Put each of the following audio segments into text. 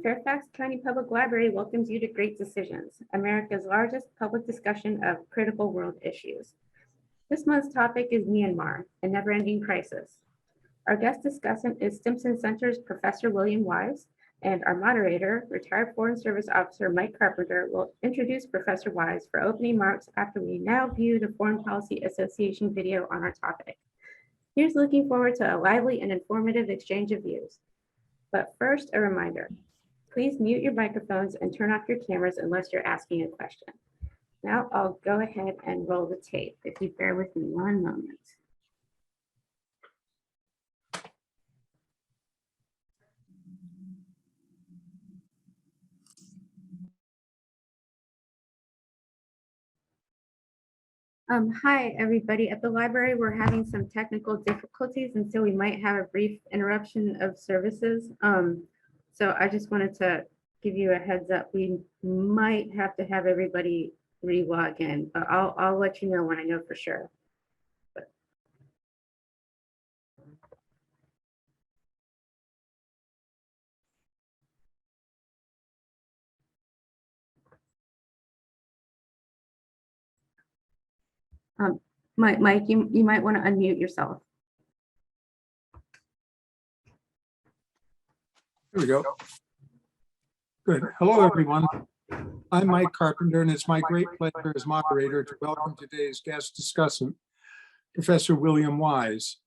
Fairfax County Public Library welcomes you to Great Decisions, America's largest public discussion of critical world issues. This month's topic is Myanmar, a never-ending crisis. Our guest discussant is Stimson Center's Professor William Wise, and our moderator, retired Foreign Service Officer Mike Carpenter, will introduce Professor Wise for opening remarks after we now view the Foreign Policy Association video on our topic. Here's looking forward to a lively and informative exchange of views. But first, a reminder. Please mute your microphones and turn off your cameras unless you're asking a question. Now I'll go ahead and roll the tape if you bear with me one moment. Hi, everybody. At the library, we're having some technical difficulties, and so we might have a brief interruption of services. So I just wanted to give you a heads up. We might have to have everybody re-log in, but I'll let you know when I know for sure. Mike, you might want to unmute yourself. There we go. Good. Hello, everyone. I'm Mike Carpenter, and it's my great pleasure as moderator to welcome today's guest discussant, Professor William Wise.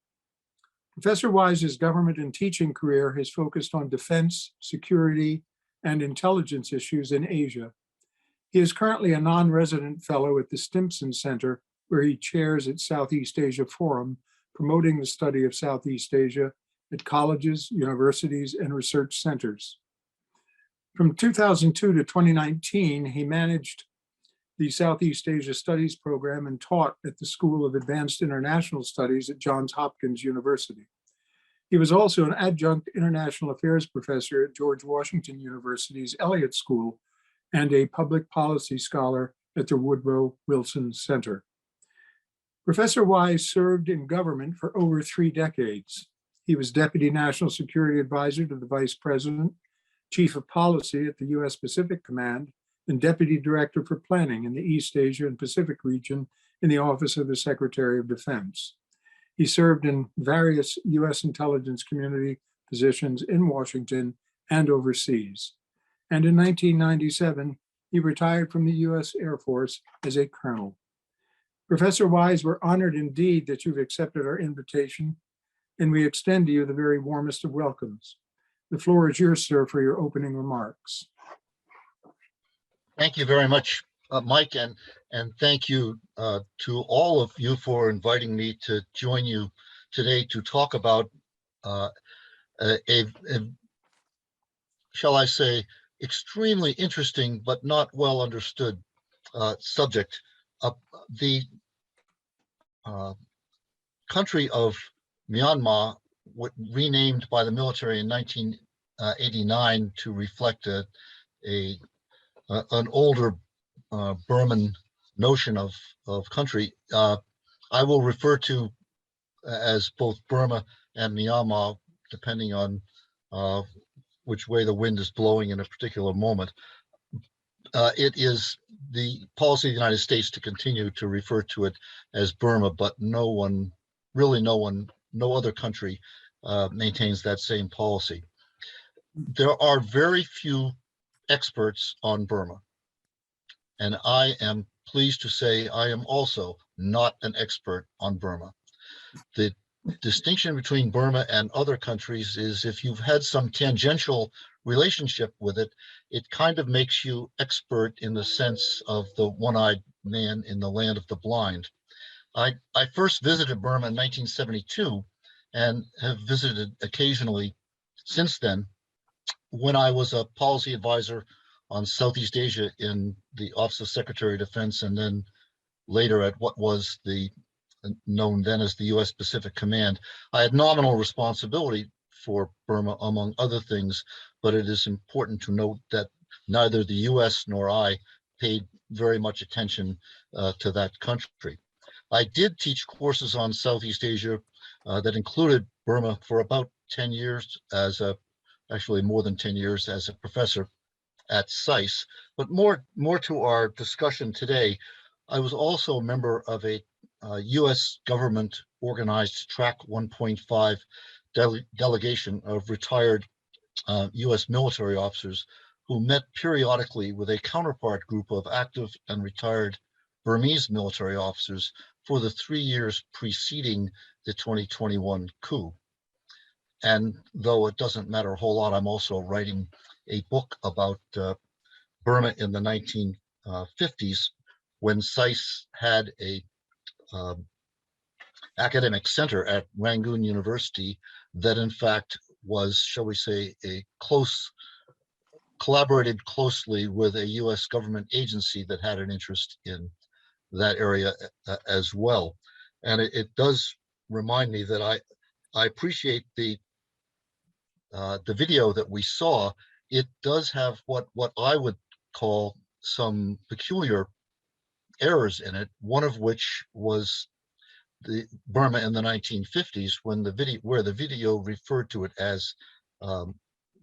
Professor Wise's government and teaching career has focused on defense, security, and intelligence issues in Asia. He is currently a non-resident fellow at the Stimson Center, where he chairs its Southeast Asia Forum, promoting the study of Southeast Asia at colleges, universities, and research centers. From 2002 to 2019, he managed the Southeast Asia Studies program and taught at the School of Advanced International Studies at Johns Hopkins University. He was also an adjunct international affairs professor at George Washington University's Elliott School and a public policy scholar at the Woodrow Wilson Center. Professor Wise served in government for over 3 decades. He was Deputy National Security Advisor to the Vice President, Chief of Policy at the U.S. Pacific Command, and Deputy Director for Planning in the East Asia and Pacific region in the Office of the Secretary of Defense. He served in various U.S. intelligence community positions in Washington and overseas. And in 1997, he retired from the U.S. Air Force as a colonel. Professor Wise, we're honored indeed that you've accepted our invitation, and we extend to you the very warmest of welcomes. The floor is yours, sir, for your opening remarks. Thank you very much, Mike, and thank you to all of you for inviting me to join you today to talk about shall I say, extremely interesting but not well understood subject. The country of Myanmar, renamed by the military in 1989 to reflect an older Burman notion of country, I will refer to as both Burma and Myanmar, depending on which way the wind is blowing in a particular moment. It is the policy of the United States to continue to refer to it as Burma, but no other country maintains that same policy. There are very few experts on Burma, and I am pleased to say I am also not an expert on Burma. The distinction between Burma and other countries is if you've had some tangential relationship with it, it kind of makes you expert in the sense of the one-eyed man in the land of the blind. I first visited Burma in 1972 and have visited occasionally since then when I was a policy advisor on Southeast Asia in the Office of Secretary of Defense, and then later at what was known then as the U.S. Pacific Command. I had nominal responsibility for Burma, among other things, but it is important to note that neither the U.S. nor I paid very much attention to that country. I did teach courses on Southeast Asia that included Burma for about 10 years as a actually more than 10 years as a professor at SAIS. But more to our discussion today, I was also a member of a U.S. government organized Track 1.5 delegation of retired U.S. military officers who met periodically with a counterpart group of active and retired Burmese military officers for the 3 years preceding the 2021 coup. And though it doesn't matter a whole lot, I'm also writing a book about Burma in the 1950s, when SAIS had a academic center at Rangoon University that in fact was, shall we say, collaborated closely with a US government agency that had an interest in that area as well. And it does remind me that I appreciate the video that we saw. It does have what I would call some peculiar errors in it, one of which was the Burma in the 1950s, when the video referred to it as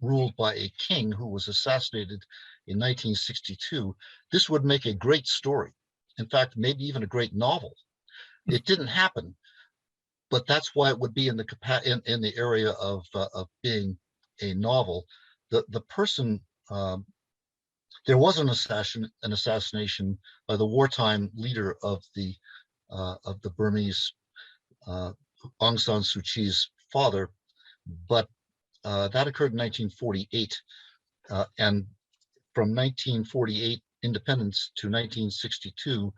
ruled by a king who was assassinated in 1962. This would make a great story. In fact, maybe even a great novel. It didn't happen, but that's why it would be in the area of being a novel. The person, there was an assassination by the wartime leader of the Burmese, Aung San Suu Kyi's father, but that occurred in 1948, and from 1948 independence to 1962,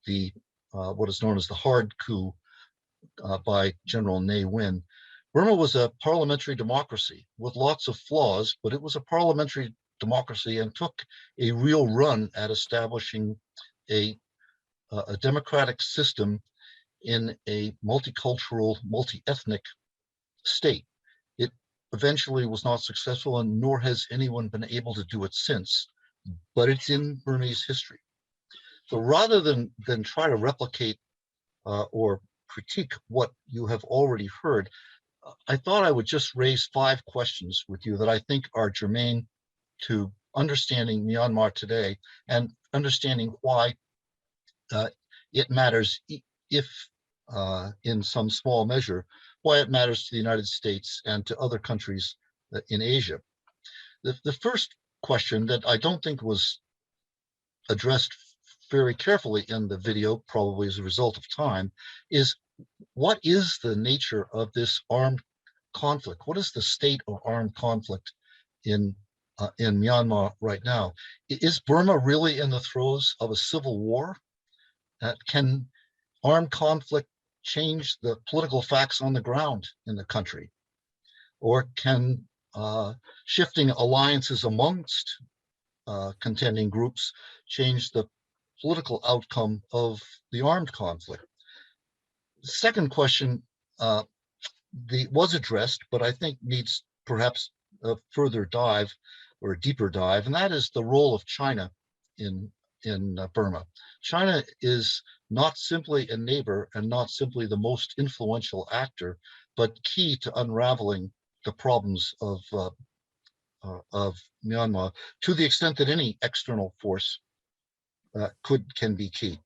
the what is known as the Hard Coup by General Ne Win. Burma was a parliamentary democracy with lots of flaws, but it was a parliamentary democracy and took a real run at establishing a democratic system in a multicultural, multi-ethnic state. It eventually was not successful, and nor has anyone been able to do it since, but it's in Burmese history. So rather than try to replicate or critique what you have already heard, I thought I would just raise 5 questions with you that I think are germane to understanding Myanmar today and understanding why it matters, if in some small measure, why it matters to the United States and to other countries in Asia. The first question that I don't think was addressed very carefully in the video, probably as a result of time, is what is the nature of this armed conflict? What is the state of armed conflict in Myanmar right now? Is Burma really in the throes of a civil war? Can armed conflict change the political facts on the ground in the country? Or can shifting alliances amongst contending groups change the political outcome of the armed conflict? The second question was addressed, but I think needs perhaps a further dive or a deeper dive, and that is the role of China in Burma. China is not simply a neighbor and not simply the most influential actor, but key to unraveling the problems of Myanmar, to the extent that any external force can be key.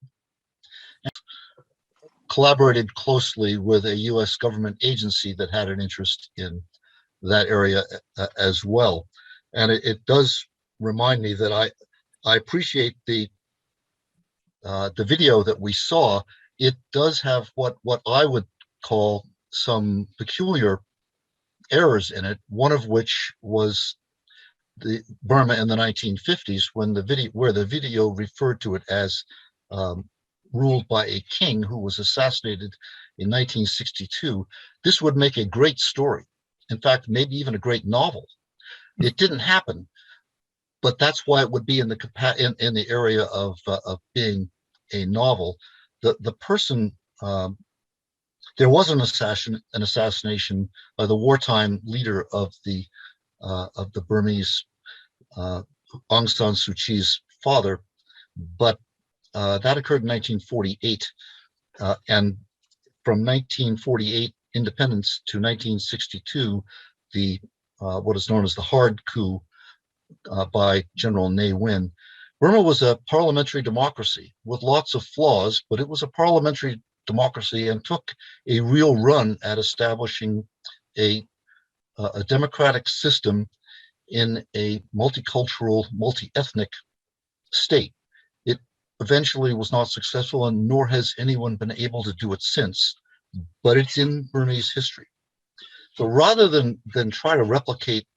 Collaborated closely with a US government agency that had an interest in that area as well. And it does remind me that I appreciate the video that we saw. It does have what I would call some peculiar errors in it, one of which was the Burma in the 1950s, when the video referred to it as ruled by a king who was assassinated in 1962. This would make a great story. In fact, maybe even a great novel. It didn't happen, but that's why it would be in the area of being a novel. The person, there was an assassination by the wartime leader of the Burmese, Aung San Suu Kyi's father, but that occurred in 1948, and from 1948 independence to 1962, the what is known as the Hard Coup by General Ne Win. Burma was a parliamentary democracy with lots of flaws, but it was a parliamentary democracy and took a real run at establishing a democratic system in a multicultural, multi-ethnic state. It eventually was not successful, and nor has anyone been able to do it since, but it's in Burmese history. So rather than try to replicate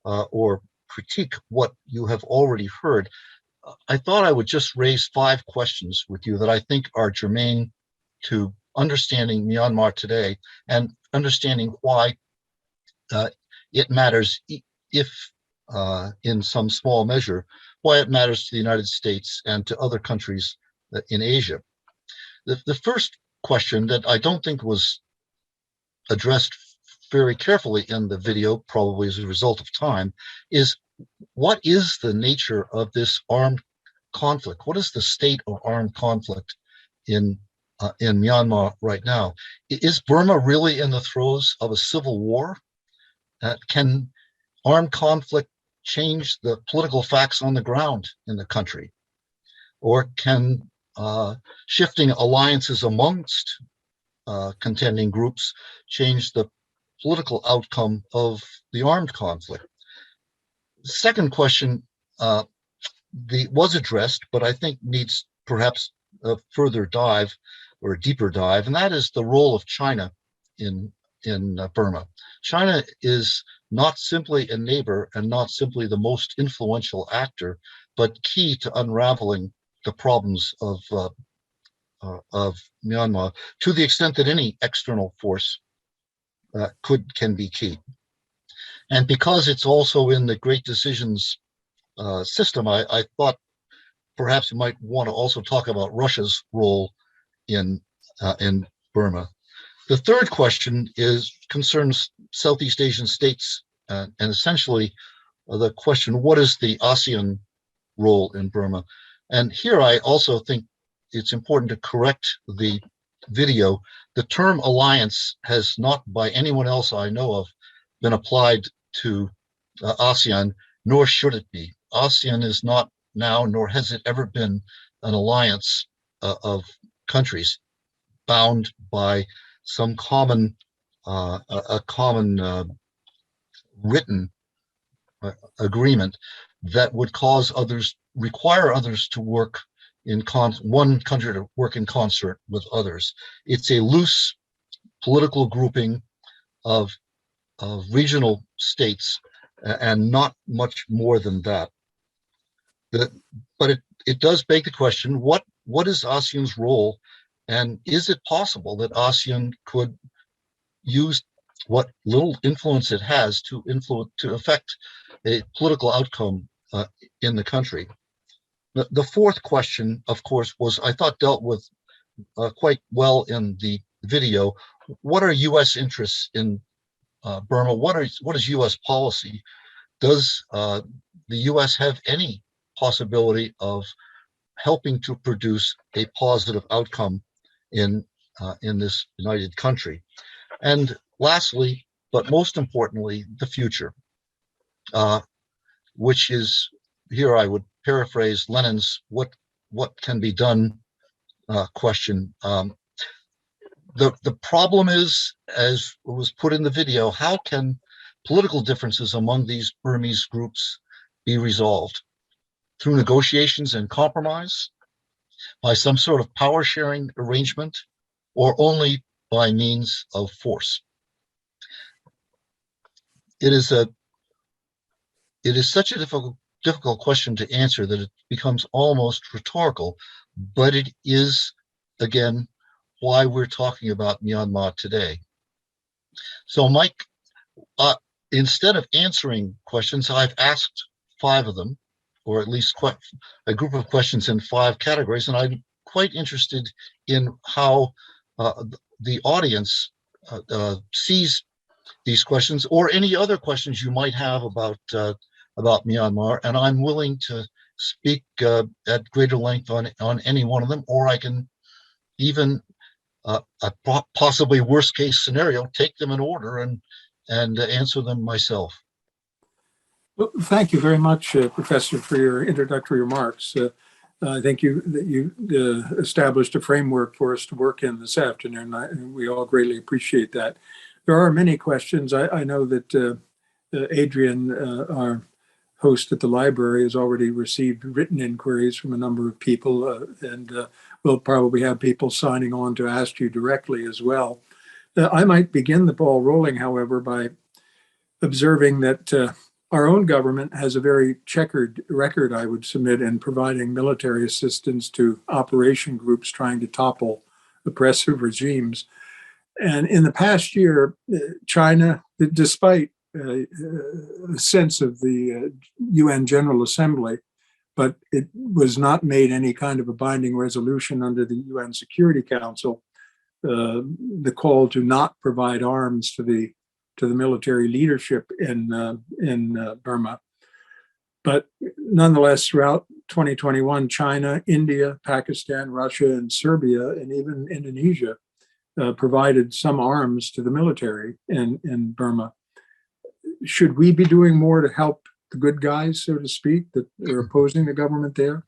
or critique what you have already heard, I thought I would just raise 5 questions with you that I think are germane to understanding Myanmar today and understanding why it matters, if in some small measure, why it matters to the United States and to other countries in Asia. The first question that I don't think was addressed very carefully in the video, probably as a result of time, is what is the nature of this armed conflict? What is the state of armed conflict in Myanmar right now? Is Burma really in the throes of a civil war? Can armed conflict change the political facts on the ground in the country? Or can shifting alliances amongst contending groups change the political outcome of the armed conflict? The second question was addressed, but I think needs perhaps a further dive or a deeper dive, and that is the role of China in Burma. China is not simply a neighbor and not simply the most influential actor, but key to unraveling the problems of Myanmar, to the extent that any external force can be key. And because it's also in the Great Decisions system, I thought perhaps you might want to also talk about Russia's role in Burma. The third question concerns Southeast Asian states, and essentially the question, what is the ASEAN role in Burma? And here I also think it's important to correct the video. The term alliance has not, by anyone else I know of, been applied to ASEAN, nor should it be. ASEAN is not now, nor has it ever been, an alliance of countries bound by some common, written agreement that would require others to work one country to work in concert with others. It's a loose political grouping of regional states, and not much more than that. But it does beg the question, what is ASEAN's role, and is it possible that ASEAN could use what little influence it has to affect a political outcome in the country? The fourth question, of course, was, I thought, dealt with quite well in the video. What are U.S. interests in Burma? What is U.S. policy? Does the U.S. have any possibility of helping to produce a positive outcome in this united country? And lastly, but most importantly, the future, which is, here I would paraphrase Lenin's what can be done question. The problem is, as was put in the video, how can political differences among these Burmese groups be resolved? Through negotiations and compromise, by some sort of power sharing arrangement, or only by means of force? It is such a difficult question to answer that it becomes almost rhetorical, but it is, again, why we're talking about Myanmar today. So, Mike, instead of answering questions, I've asked 5 of them, or at least a group of questions in 5 categories, and I'm quite interested in how the audience sees these questions, or any other questions you might have about Myanmar, and I'm willing to speak at greater length on any one of them, or I can even, a possibly worst case scenario, take them in order and answer them myself. Well, thank you very much, Professor, for your introductory remarks. I think you established a framework for us to work in this afternoon, and we all greatly appreciate that. There are many questions. I know that Adrian, our host at the library, has already received written inquiries from a number of people, and we'll probably have people signing on to ask you directly as well. I might begin the ball rolling, however, by observing that our own government has a very checkered record, I would submit, in providing military assistance to operation groups trying to topple oppressive regimes. And in the past year, China, despite a sense of the UN General Assembly, but it was not made any kind of a binding resolution under the UN Security Council, the call to not provide arms to the military leadership in Burma. But nonetheless, throughout 2021, China, India, Pakistan, Russia, and Serbia, and even Indonesia provided some arms to the military in Burma. Should we be doing more to help the good guys, so to speak, that are opposing the government there?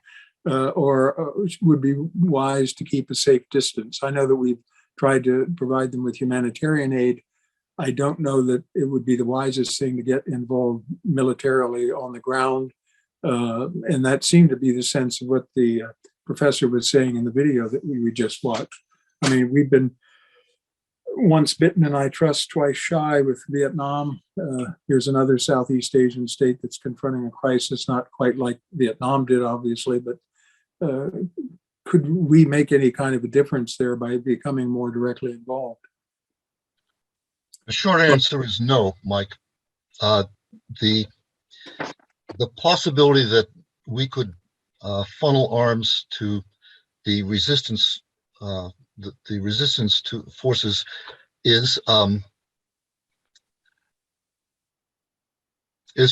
Or would be wise to keep a safe distance? I know that we've tried to provide them with humanitarian aid. I don't know that it would be the wisest thing to get involved militarily on the ground. And that seemed to be the sense of what the professor was saying in the video that we just watched. I mean, we've been once bitten and I trust twice shy with Vietnam. Here's another Southeast Asian state that's confronting a crisis, not quite like Vietnam did, obviously, but could we make any kind of a difference there by becoming more directly involved? The short answer is no, Mike. The possibility that we could funnel arms to the resistance, the resistance to forces is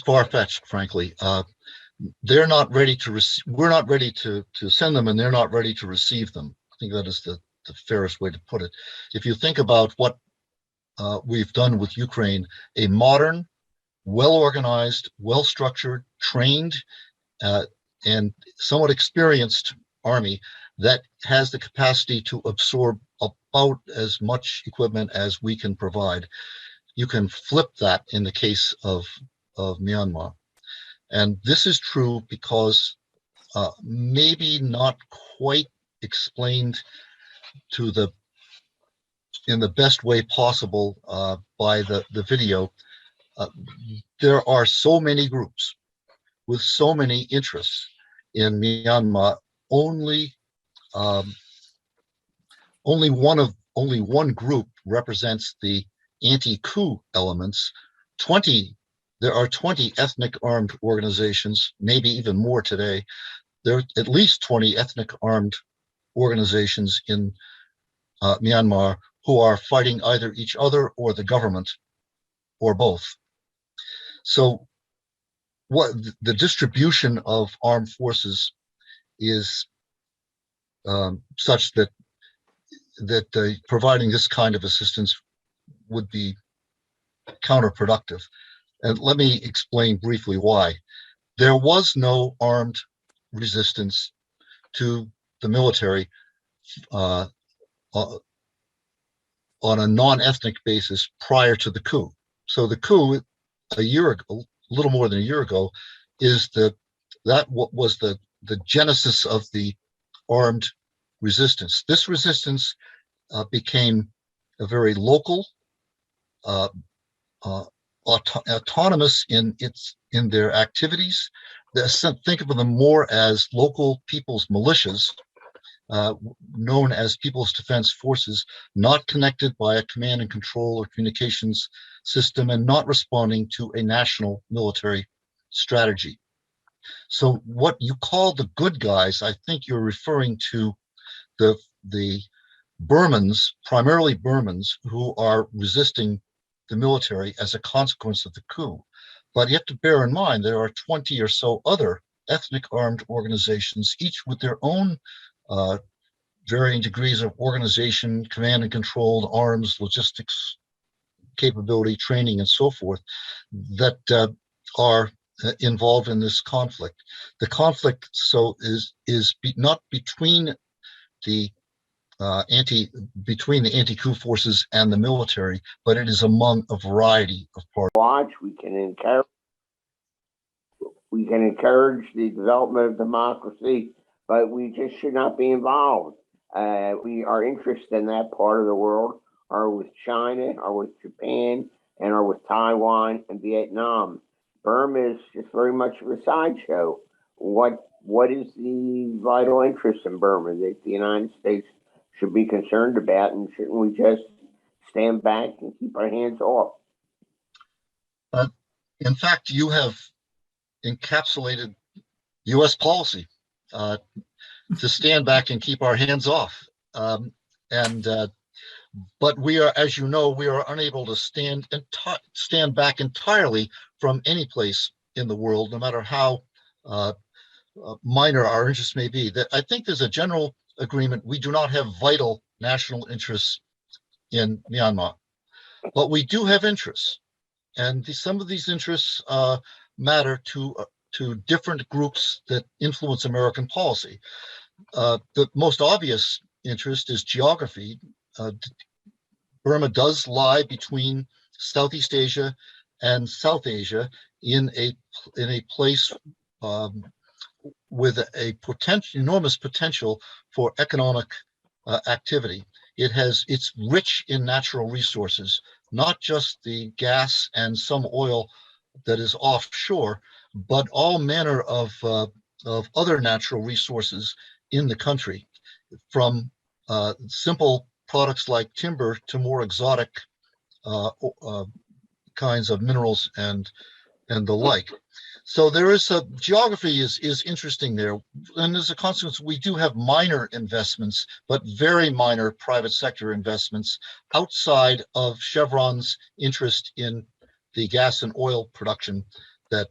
far-fetched, frankly. They're not ready to receive. We're not ready to send them, and they're not ready to receive them. I think that is the fairest way to put it. If you think about what we've done with Ukraine, a modern, well-organized, well-structured, trained, and somewhat experienced army that has the capacity to absorb about as much equipment as we can provide. You can flip that in the case of Myanmar. And this is true because maybe not quite explained to in the best way possible by the video. There are so many groups with so many interests in Myanmar. Only one group represents the anti-coup elements. There are 20 ethnic armed organizations, maybe even more today. There are at least 20 ethnic armed organizations in Myanmar who are fighting either each other or the government or both. So what the distribution of armed forces is such that providing this kind of assistance would be counterproductive. And let me explain briefly why. There was no armed resistance to the military on a non-ethnic basis prior to the coup. So the coup a little more than a year ago, is what was the genesis of the armed resistance. This resistance became a very local, autonomous in their activities. Think of them more as local people's militias, known as People's Defense Forces, not connected by a command and control or communications system, and not responding to a national military strategy. So what you call the good guys, I think you're referring to the Burmans, primarily Burmans, who are resisting the military as a consequence of the coup. But you have to bear in mind there are 20 or so other ethnic armed organizations, each with their own varying degrees of organization, command and control, arms, logistics capability, training, and so forth, that are involved in this conflict. The conflict not between the anti-coup forces and the military, but it is among a variety of parties. Watch, we can encourage the development of democracy, but we just should not be involved. Our interests in that part of the world are with China, are with Japan, and are with Taiwan and Vietnam. Burma is just very much of a sideshow. What is the vital interest in Burma that the United States should be concerned about, and shouldn't we just stand back and keep our hands off? In fact, you have encapsulated U.S. policy to stand back and keep our hands off. But we are, as you know, we are unable to stand back entirely from any place in the world, no matter how minor our interests may be. That I think there's a general agreement. We do not have vital national interests in Myanmar, but we do have interests, and some of these interests matter to different groups that influence American policy. The most obvious interest is geography. Burma does lie between Southeast Asia and South Asia in a place with a enormous potential for economic activity. It's rich in natural resources, not just the gas and some oil that is offshore, but all manner of other natural resources in the country, from simple products like timber to more exotic kinds of minerals and the like. So there is geography is interesting there, and as a consequence, we do have minor investments, but very minor private sector investments outside of Chevron's interest in the gas and oil production that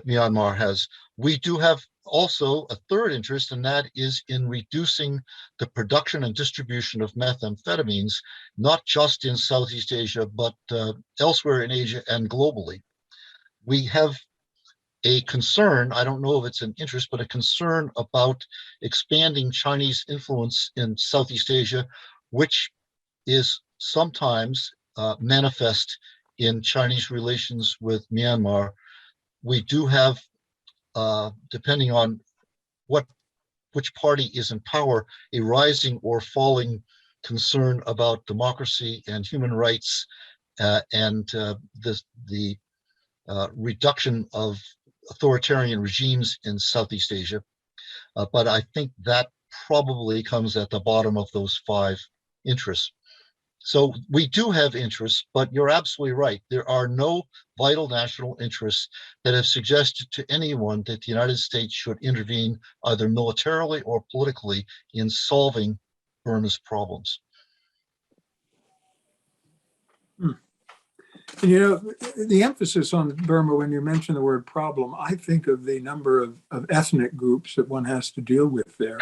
Myanmar has. We do have also a third interest, and that is in reducing the production and distribution of methamphetamines, not just in Southeast Asia, but elsewhere in Asia and globally. We have a concern, I don't know if it's an interest, but a concern about expanding Chinese influence in Southeast Asia, which is sometimes manifest in Chinese relations with Myanmar. We do have, depending on which party is in power, a rising or falling concern about democracy and human rights, and the reduction of authoritarian regimes in Southeast Asia. But I think that probably comes at the bottom of those five interests. So we do have interests, but you're absolutely right. There are no vital national interests that have suggested to anyone that the United States should intervene either militarily or politically in solving Burma's problems. And you know, the emphasis on Burma, when you mention the word problem, I think of the number of ethnic groups that one has to deal with there.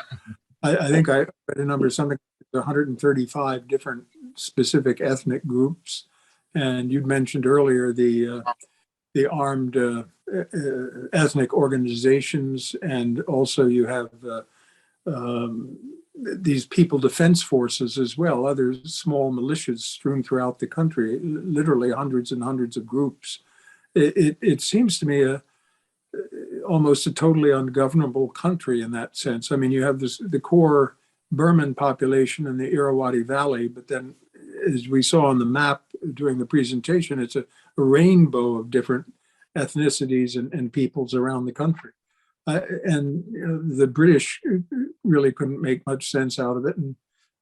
I think I read a number, something like 135 different specific ethnic groups. And you'd mentioned earlier the armed ethnic organizations, and also you have these people defense forces as well, other small militias strewn throughout the country, literally hundreds and hundreds of groups. It seems to me almost a totally ungovernable country in that sense. I mean, you have the core Burman population in the Irrawaddy Valley, but then, as we saw on the map during the presentation, it's a rainbow of different ethnicities and peoples around the country. And you know, the British really couldn't make much sense out of it, and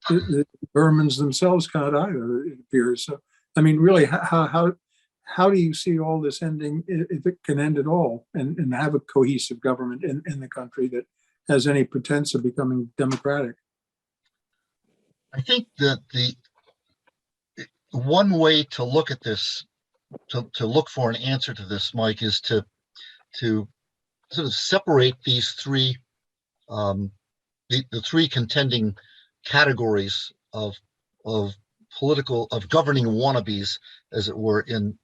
the Burmans themselves can't either, it appears. So, I mean, really, how do you see all this ending, if it can end at all, and have a cohesive government in the country that has any pretense of becoming democratic? I think that the one way to look at this, to look for an answer to this, Mike, is to sort of separate these three, the three contending categories of governing wannabes, as it were, in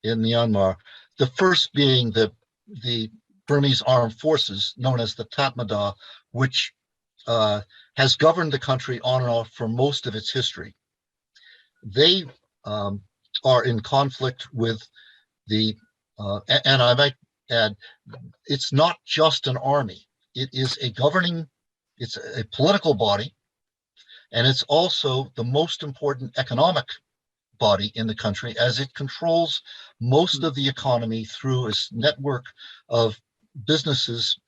Myanmar. The first being the Burmese armed forces, known as the Tatmadaw, which has governed the country on and off for most of its history. They are in conflict with and I might add, it's not just an army. It is it's a political body, and it's also the most important economic body in the country, as it controls most of the economy through its network of businesses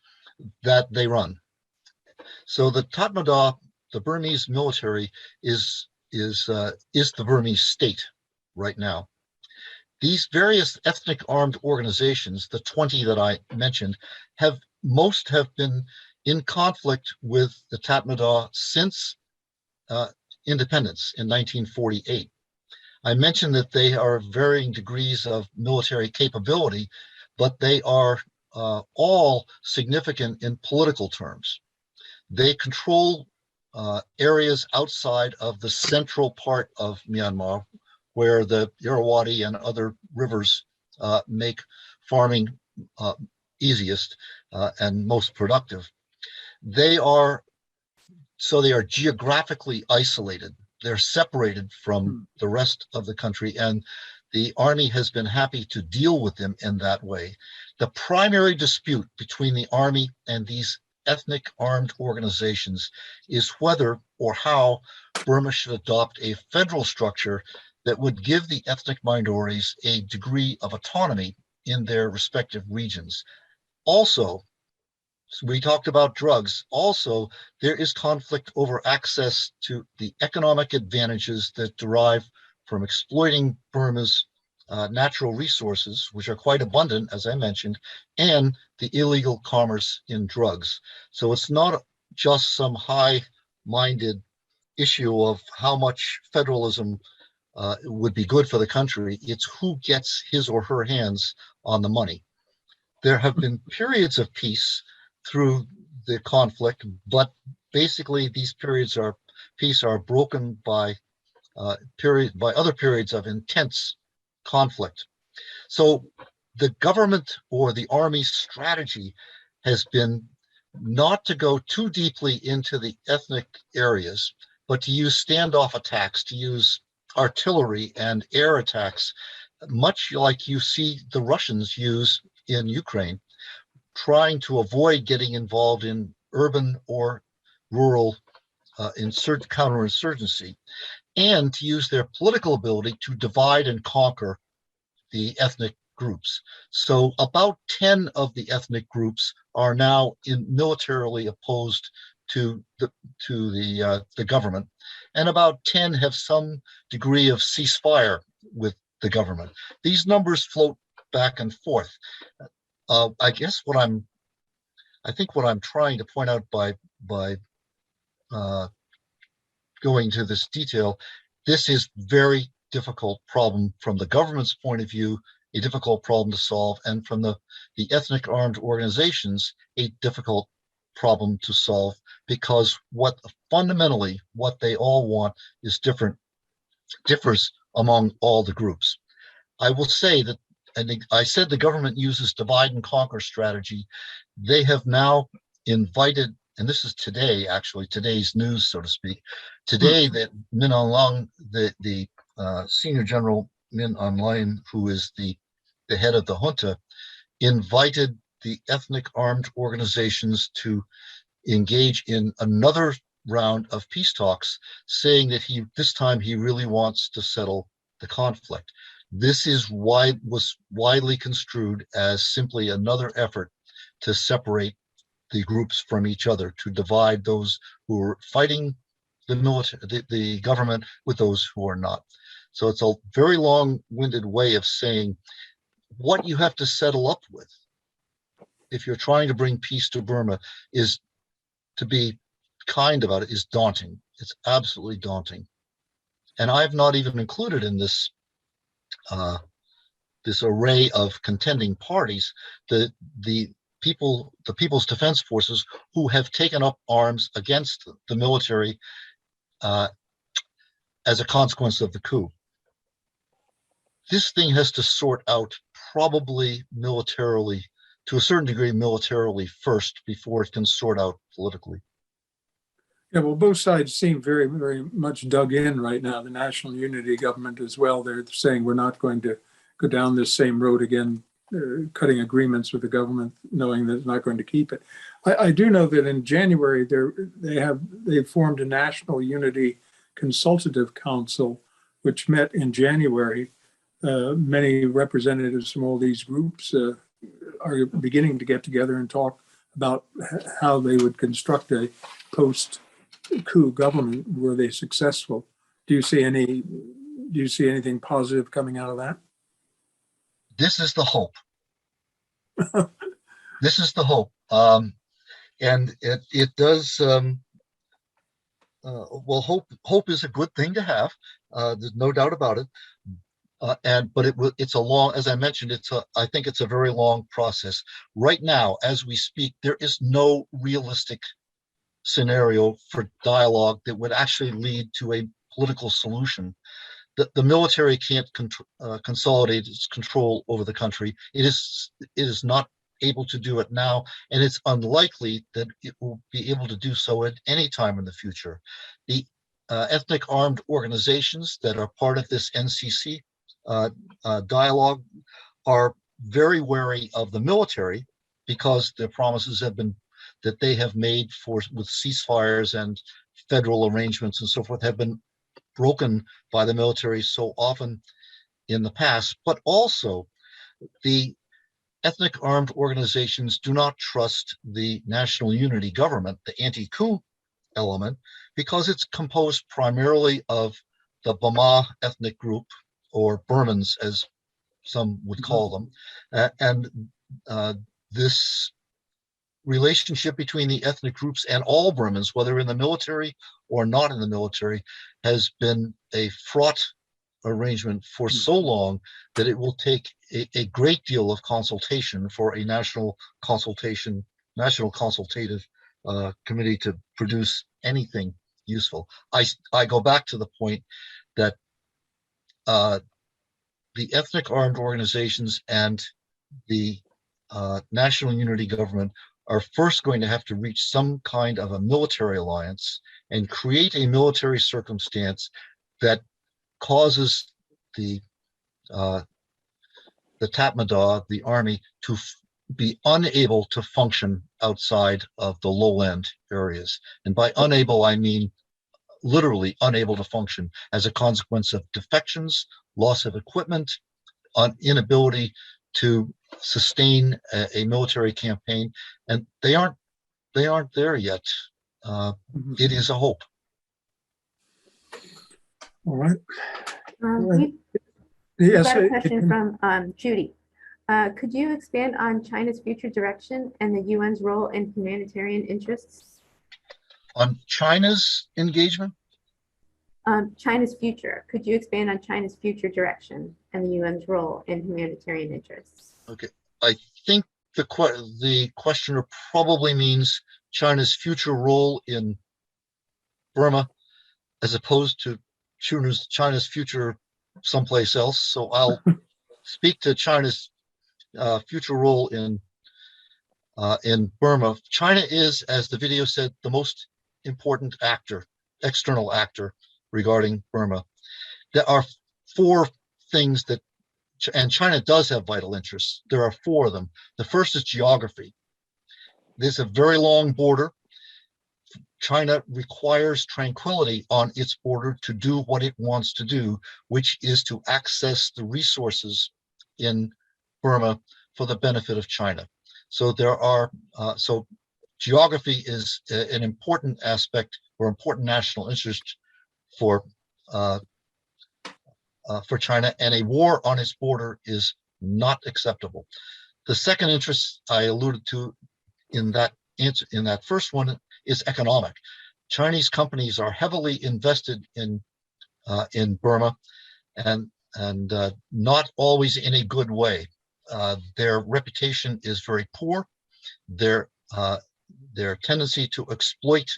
that they run. So the Tatmadaw, the Burmese military, is the Burmese state right now. These various ethnic armed organizations, the 20 that I mentioned, most have been in conflict with the Tatmadaw since independence in 1948. I mentioned that they are varying degrees of military capability, but they are all significant in political terms. They control areas outside of the central part of Myanmar, where the Irrawaddy and other rivers make farming easiest and most productive. They are geographically isolated. They're separated from the rest of the country, and the army has been happy to deal with them in that way. The primary dispute between the army and these ethnic armed organizations is whether or how Burma should adopt a federal structure that would give the ethnic minorities a degree of autonomy in their respective regions. Also, we talked about drugs. Also, there is conflict over access to the economic advantages that derive from exploiting Burma's natural resources, which are quite abundant, as I mentioned, and the illegal commerce in drugs. So it's not just some high-minded issue of how much federalism would be good for the country. It's who gets his or her hands on the money. There have been periods of peace through the conflict, but basically these periods of peace are broken by other periods of intense conflict. So the government or the army's strategy has been not to go too deeply into the ethnic areas, but to use standoff attacks, to use artillery and air attacks, much like you see the Russians use in Ukraine, trying to avoid getting involved in urban or rural counterinsurgency, and to use their political ability to divide and conquer the ethnic groups. So about 10 of the ethnic groups are now militarily opposed to the government, and about 10 have some degree of ceasefire with the government. These numbers float back and forth. I guess what I'm trying to point out by going to this detail, this is very difficult problem from the government's point of view, a difficult problem to solve, and from the ethnic armed organizations, a difficult problem to solve, because fundamentally what they all want is differs among all the groups. I will say that, and I said the government uses divide and conquer strategy. They have now invited, and this is today, actually, today's news, so to speak. Today, that Min Aung Hlaing, the senior general Min Aung Hlaing, who is the head of the junta, invited the ethnic armed organizations to engage in another round of peace talks, saying that this time he really wants to settle the conflict. This was widely construed as simply another effort to separate the groups from each other, to divide those who are fighting the government with those who are not. So it's a very long-winded way of saying what you have to settle up with if you're trying to bring peace to Burma is, to be kind about it, is daunting. It's absolutely daunting. And I've not even included in this this array of contending parties the People's Defense Forces, who have taken up arms against the military as a consequence of the coup. This thing has to sort out probably militarily, to a certain degree, militarily first before it can sort out politically. Yeah, well, both sides seem very, very much dug in right now. The National Unity Government as well. They're saying we're not going to go down this same road again, cutting agreements with the government, knowing that it's not going to keep it. I do know that in January they formed a National Unity Consultative Council, which met in January. Many representatives from all these groups are beginning to get together and talk about how they would construct a post-coup government were they successful. Do you see anything positive coming out of that? This is the hope. This is the hope. And it does, well, hope is a good thing to have. There's no doubt about it. But it's a long, as I mentioned, I think it's a very long process. Right now, as we speak, there is no realistic scenario for dialogue that would actually lead to a political solution. The military can't consolidate its control over the country. It is not able to do it now, and it's unlikely that it will be able to do so at any time in the future. The ethnic armed organizations that are part of this NCC dialogue are very wary of the military because the promises have been that they have made with ceasefires and federal arrangements and so forth have been broken by the military so often in the past. But also the ethnic armed organizations do not trust the National Unity Government, the anti-coup element, because it's composed primarily of the Burma ethnic group, or Burmans as some would call them. And this relationship between the ethnic groups and all Burmans, whether in the military or not in the military, has been a fraught arrangement for so long that it will take a great deal of consultation for a national consultative committee to produce anything useful. I go back to the point that the ethnic armed organizations and the National Unity Government are first going to have to reach some kind of a military alliance and create a military circumstance that causes the Tatmadaw, the army, to be unable to function outside of the lowland areas. And by unable, I mean literally unable to function as a consequence of defections, loss of equipment, inability to sustain a military campaign, and they aren't there yet. It is a hope. All right. We've Yes, got a question from Judy. Could you expand on China's future direction and the UN's role in humanitarian interests? On China's engagement? China's future. Could you expand on China's future direction and the UN's role in humanitarian interests? Okay, I think the questioner probably means China's future role in Burma, as opposed to China's future someplace else. So I'll speak to China's future role in Burma. China is, as the video said, the most important external actor regarding Burma. There are four things that, and China does have vital interests. There are four of them. The first is geography. There's a very long border. China requires tranquility on its border to do what it wants to do, which is to access the resources in Burma for the benefit of China. So so geography is an important aspect or important national interest for China, and a war on its border is not acceptable. The second interest I alluded to in that answer, in that first one, is economic. Chinese companies are heavily invested in Burma, and not always in a good way. Their reputation is very poor. Their tendency to exploit,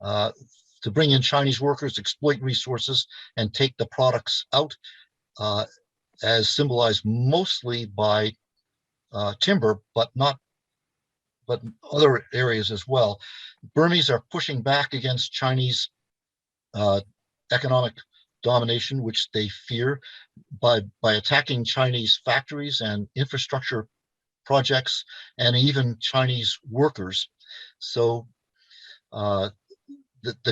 to bring in Chinese workers, exploit resources, and take the products out as symbolized mostly by timber, but other areas as well. Burmese are pushing back against Chinese economic domination, which they fear, by attacking Chinese factories and infrastructure projects and even Chinese workers. So the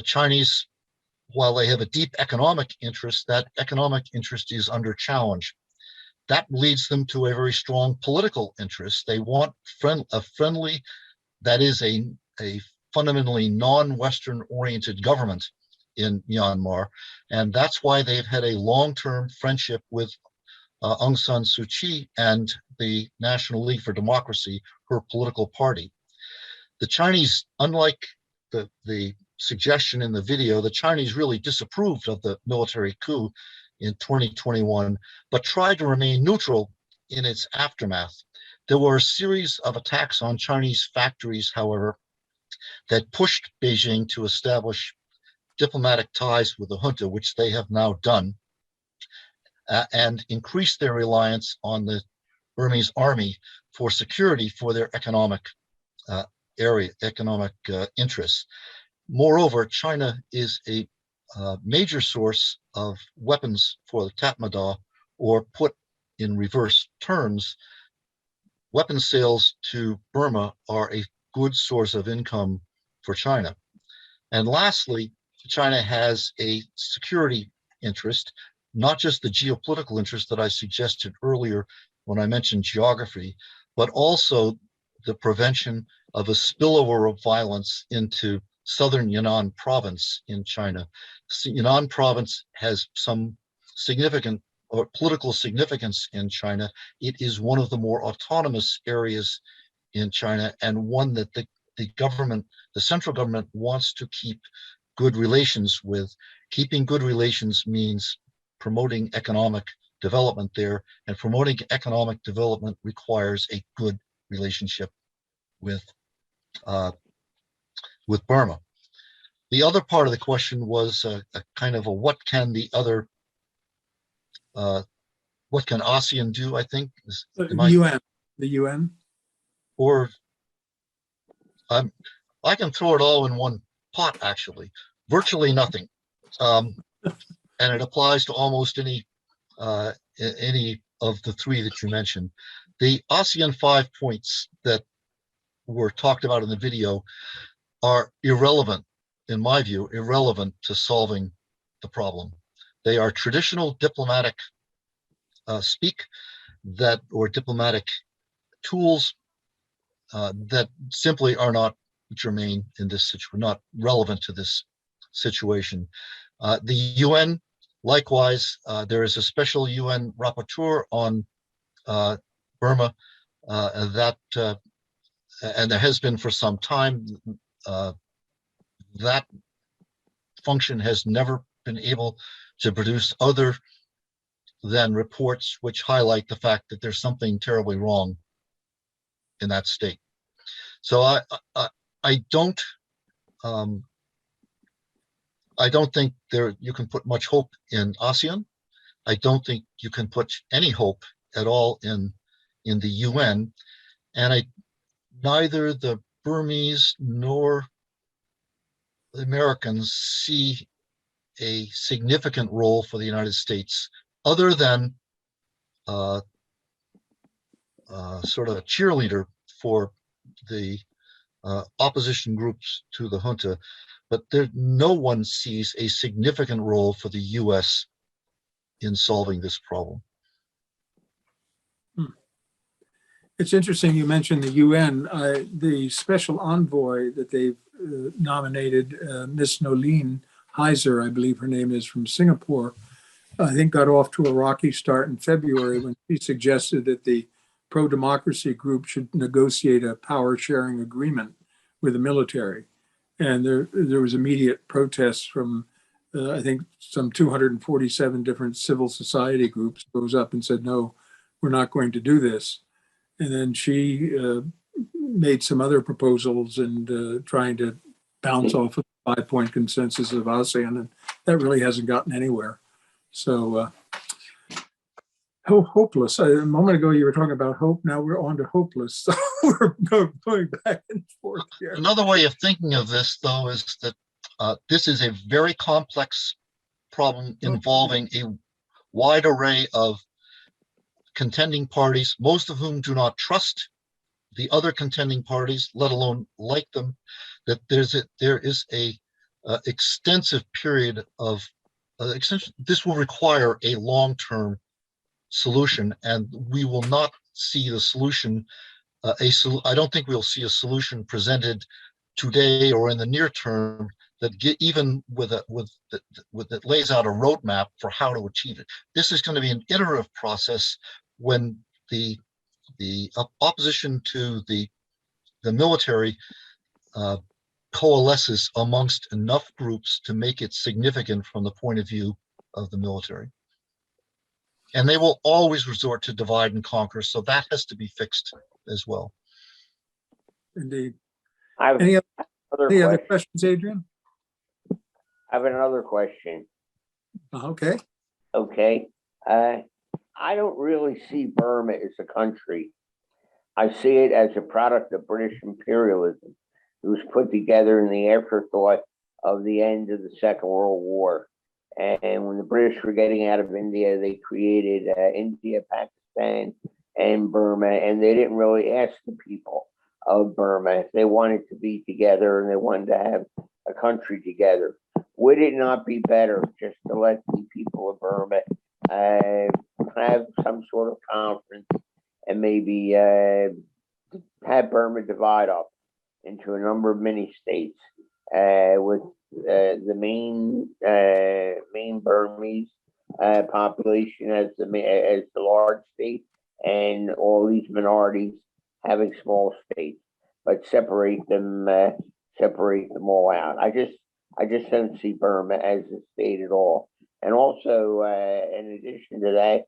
Chinese, while they have a deep economic interest, that economic interest is under challenge. That leads them to a very strong political interest. They want a friendly, that is a fundamentally non-Western oriented government in Myanmar. And that's why they've had a long-term friendship with Aung San Suu Kyi and the National League for Democracy, her political party. The Chinese, unlike the suggestion in the video, the Chinese really disapproved of the military coup in 2021, but tried to remain neutral in its aftermath. There were a series of attacks on Chinese factories, however, that pushed Beijing to establish diplomatic ties with the junta, which they have now done, and increased their reliance on the Burmese army for security for their economic interests. Moreover, China is a major source of weapons for the Tatmadaw, or put in reverse terms, weapon sales to Burma are a good source of income for China. And lastly, China has a security interest, not just the geopolitical interest that I suggested earlier when I mentioned geography, but also the prevention of a spillover of violence into southern Yunnan province in China. Yunnan province has some significant or political significance in China. It is one of the more autonomous areas in China, and one that the government, the central government, wants to keep good relations with. Keeping good relations means promoting economic development there, and promoting economic development requires a good relationship with Burma. The other part of the question was a kind of a what can ASEAN do, I think? UN, the UN. Or I can throw it all in one pot, actually. Virtually nothing. And it applies to almost any of the three that you mentioned. The ASEAN 5 points that were talked about in the video are irrelevant, in my view, irrelevant to solving the problem. They are traditional diplomatic speak or diplomatic tools that simply are not germane in this situation, not relevant to this situation. The UN, likewise, there is a special UN rapporteur on Burma and there has been for some time. That function has never been able to produce other than reports which highlight the fact that there's something terribly wrong in that state. So I don't think you can put much hope in ASEAN. I don't think you can put any hope at all in the UN, and neither the Burmese nor the Americans see a significant role for the United States, other than sort of a cheerleader for the opposition groups to the junta, but no one sees a significant role for the U.S. in solving this problem. It's interesting you mentioned the UN. The special envoy that they've nominated, Miss Nolene Heiser, I believe her name is, from Singapore, I think got off to a rocky start in February when she suggested that the pro-democracy group should negotiate a power-sharing agreement with the military. And there was immediate protests from, I think, some 247 different civil society groups rose up and said, no, we're not going to do this. And then she made some other proposals and trying to bounce off of the 5-point consensus of ASEAN, and that really hasn't gotten anywhere. So Hopeless. A moment ago, you were talking about hope. Now we're on to hopeless. So we're going back and forth here. Another way of thinking of this, though, is that this is a very complex problem involving a wide array of contending parties, most of whom do not trust the other contending parties, let alone like them. That there is a extensive period of this will require a long-term solution, and we will not see the solution. I don't think we'll see a solution presented today or in the near term that even that lays out a roadmap for how to achieve it. This is going to be an iterative process when the opposition to the military coalesces amongst enough groups to make it significant from the point of view of the military. And they will always resort to divide and conquer, so that has to be fixed as well. Indeed. I have Any another other question. questions, Adrian? I have another question. Okay. Okay. I don't really see Burma as a country. I see it as a product of British imperialism. It was put together in the afterthought of the end of the Second World War. And when the British were getting out of India, they created India, Pakistan, and Burma. And they didn't really ask the people of Burma if they wanted to be together and they wanted to have a country together. Would it not be better just to let the people of Burma have some sort of conference and maybe have Burma divide up into a number of mini states with the main Burmese population as the large state, and all these minorities having small states, but separate them all out. I just don't see Burma as a state at all. And also, in addition to that,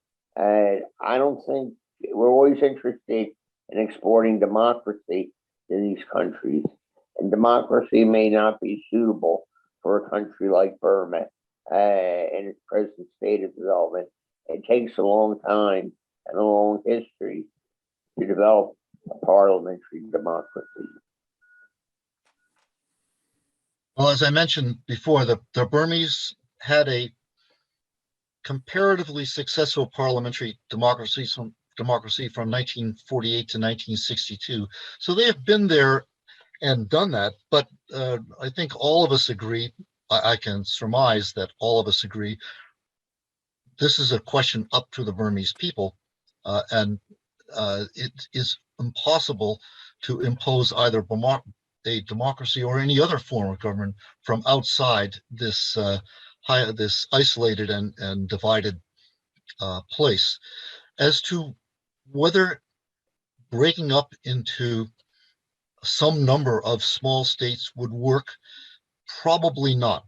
I don't think we're always interested in exporting democracy to these countries, and democracy may not be suitable for a country like Burma in its present state of development. It takes a long time and a long history to develop a parliamentary democracy. Well, as I mentioned before, the Burmese had a comparatively successful parliamentary democracy from 1948 to 1962. So they have been there and done that. But I think all of us agree, I can surmise that all of us agree, this is a question up to the Burmese people. And it is impossible to impose either a democracy or any other form of government from outside this this isolated and divided place. As to whether breaking up into some number of small states would work, probably not,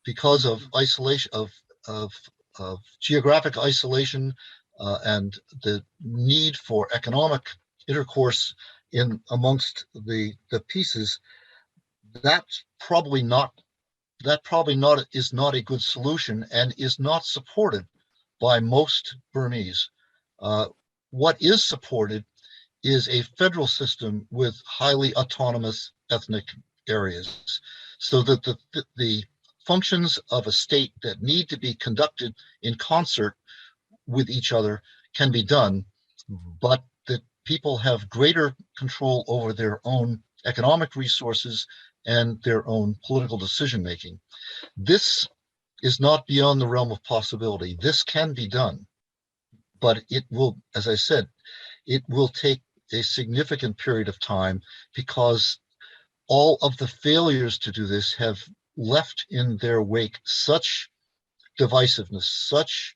because of isolation, of geographic isolation, and the need for economic intercourse in amongst the pieces. That's probably not is not a good solution and is not supported by most Burmese. What is supported is a federal system with highly autonomous ethnic areas, so that the functions of a state that need to be conducted in concert with each other can be done, but that people have greater control over their own economic resources and their own political decision making. This is not beyond the realm of possibility. This can be done, but it will, as I said, it will take a significant period of time, because all of the failures to do this have left in their wake such divisiveness, such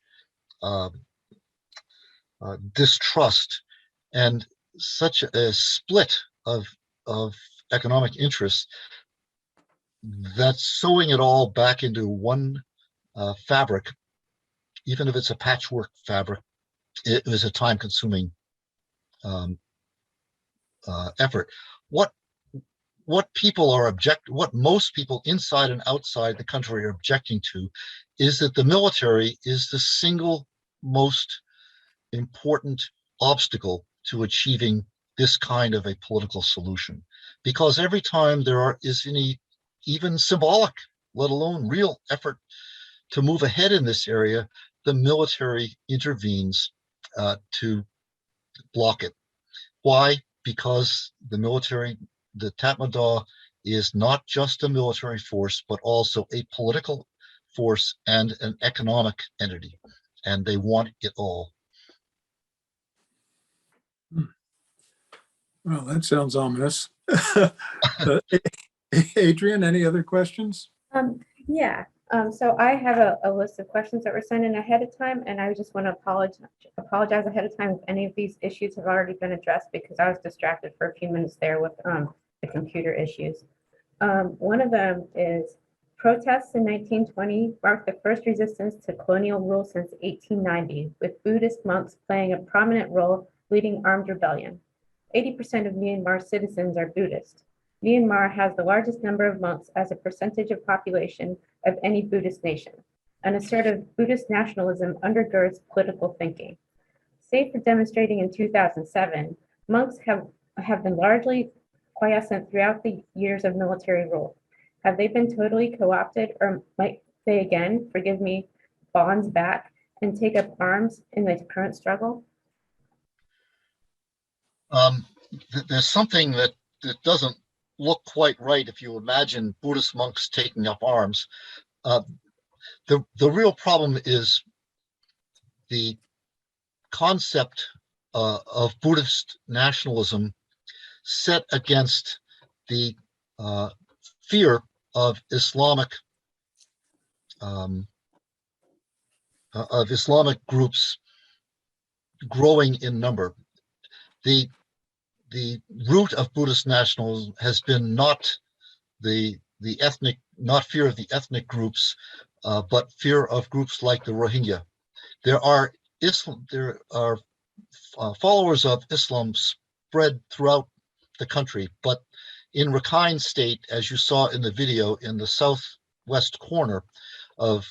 distrust, and such a split of economic interests, that sewing it all back into one fabric, even if it's a patchwork fabric, it was a time-consuming effort. What most people inside and outside the country are objecting to is that the military is the single most important obstacle to achieving this kind of a political solution. Because every time is any even symbolic, let alone real effort to move ahead in this area, the military intervenes to block it. Why? Because the military, the Tatmadaw, is not just a military force, but also a political force and an economic entity, and they want it all. Well, that sounds ominous. Adrian, any other questions? Yeah, so I have a list of questions that were sent in ahead of time, and I just want to apologize ahead of time if any of these issues have already been addressed, because I was distracted for a few minutes there with the computer issues. One of them is protests in 1920 marked the first resistance to colonial rule since 1890, with Buddhist monks playing a prominent role leading armed rebellion. 80% of Myanmar citizens are Buddhist. Myanmar has the largest number of monks as a percentage of population of any Buddhist nation. An assertive Buddhist nationalism undergirds political thinking. Save for demonstrating in 2007, monks have been largely quiescent throughout the years of military rule. Have they been totally co-opted, or might they again, forgive me, bonds back and take up arms in the current struggle? There's something that doesn't look quite right if you imagine Buddhist monks taking up arms. The real problem is the concept of Buddhist nationalism set against the fear of Islamic groups growing in number. The root of Buddhist nationalism has been not not fear of the ethnic groups, but fear of groups like the Rohingya. There are followers of Islam spread throughout the country, but in Rakhine State, as you saw in the video, in the southwest corner of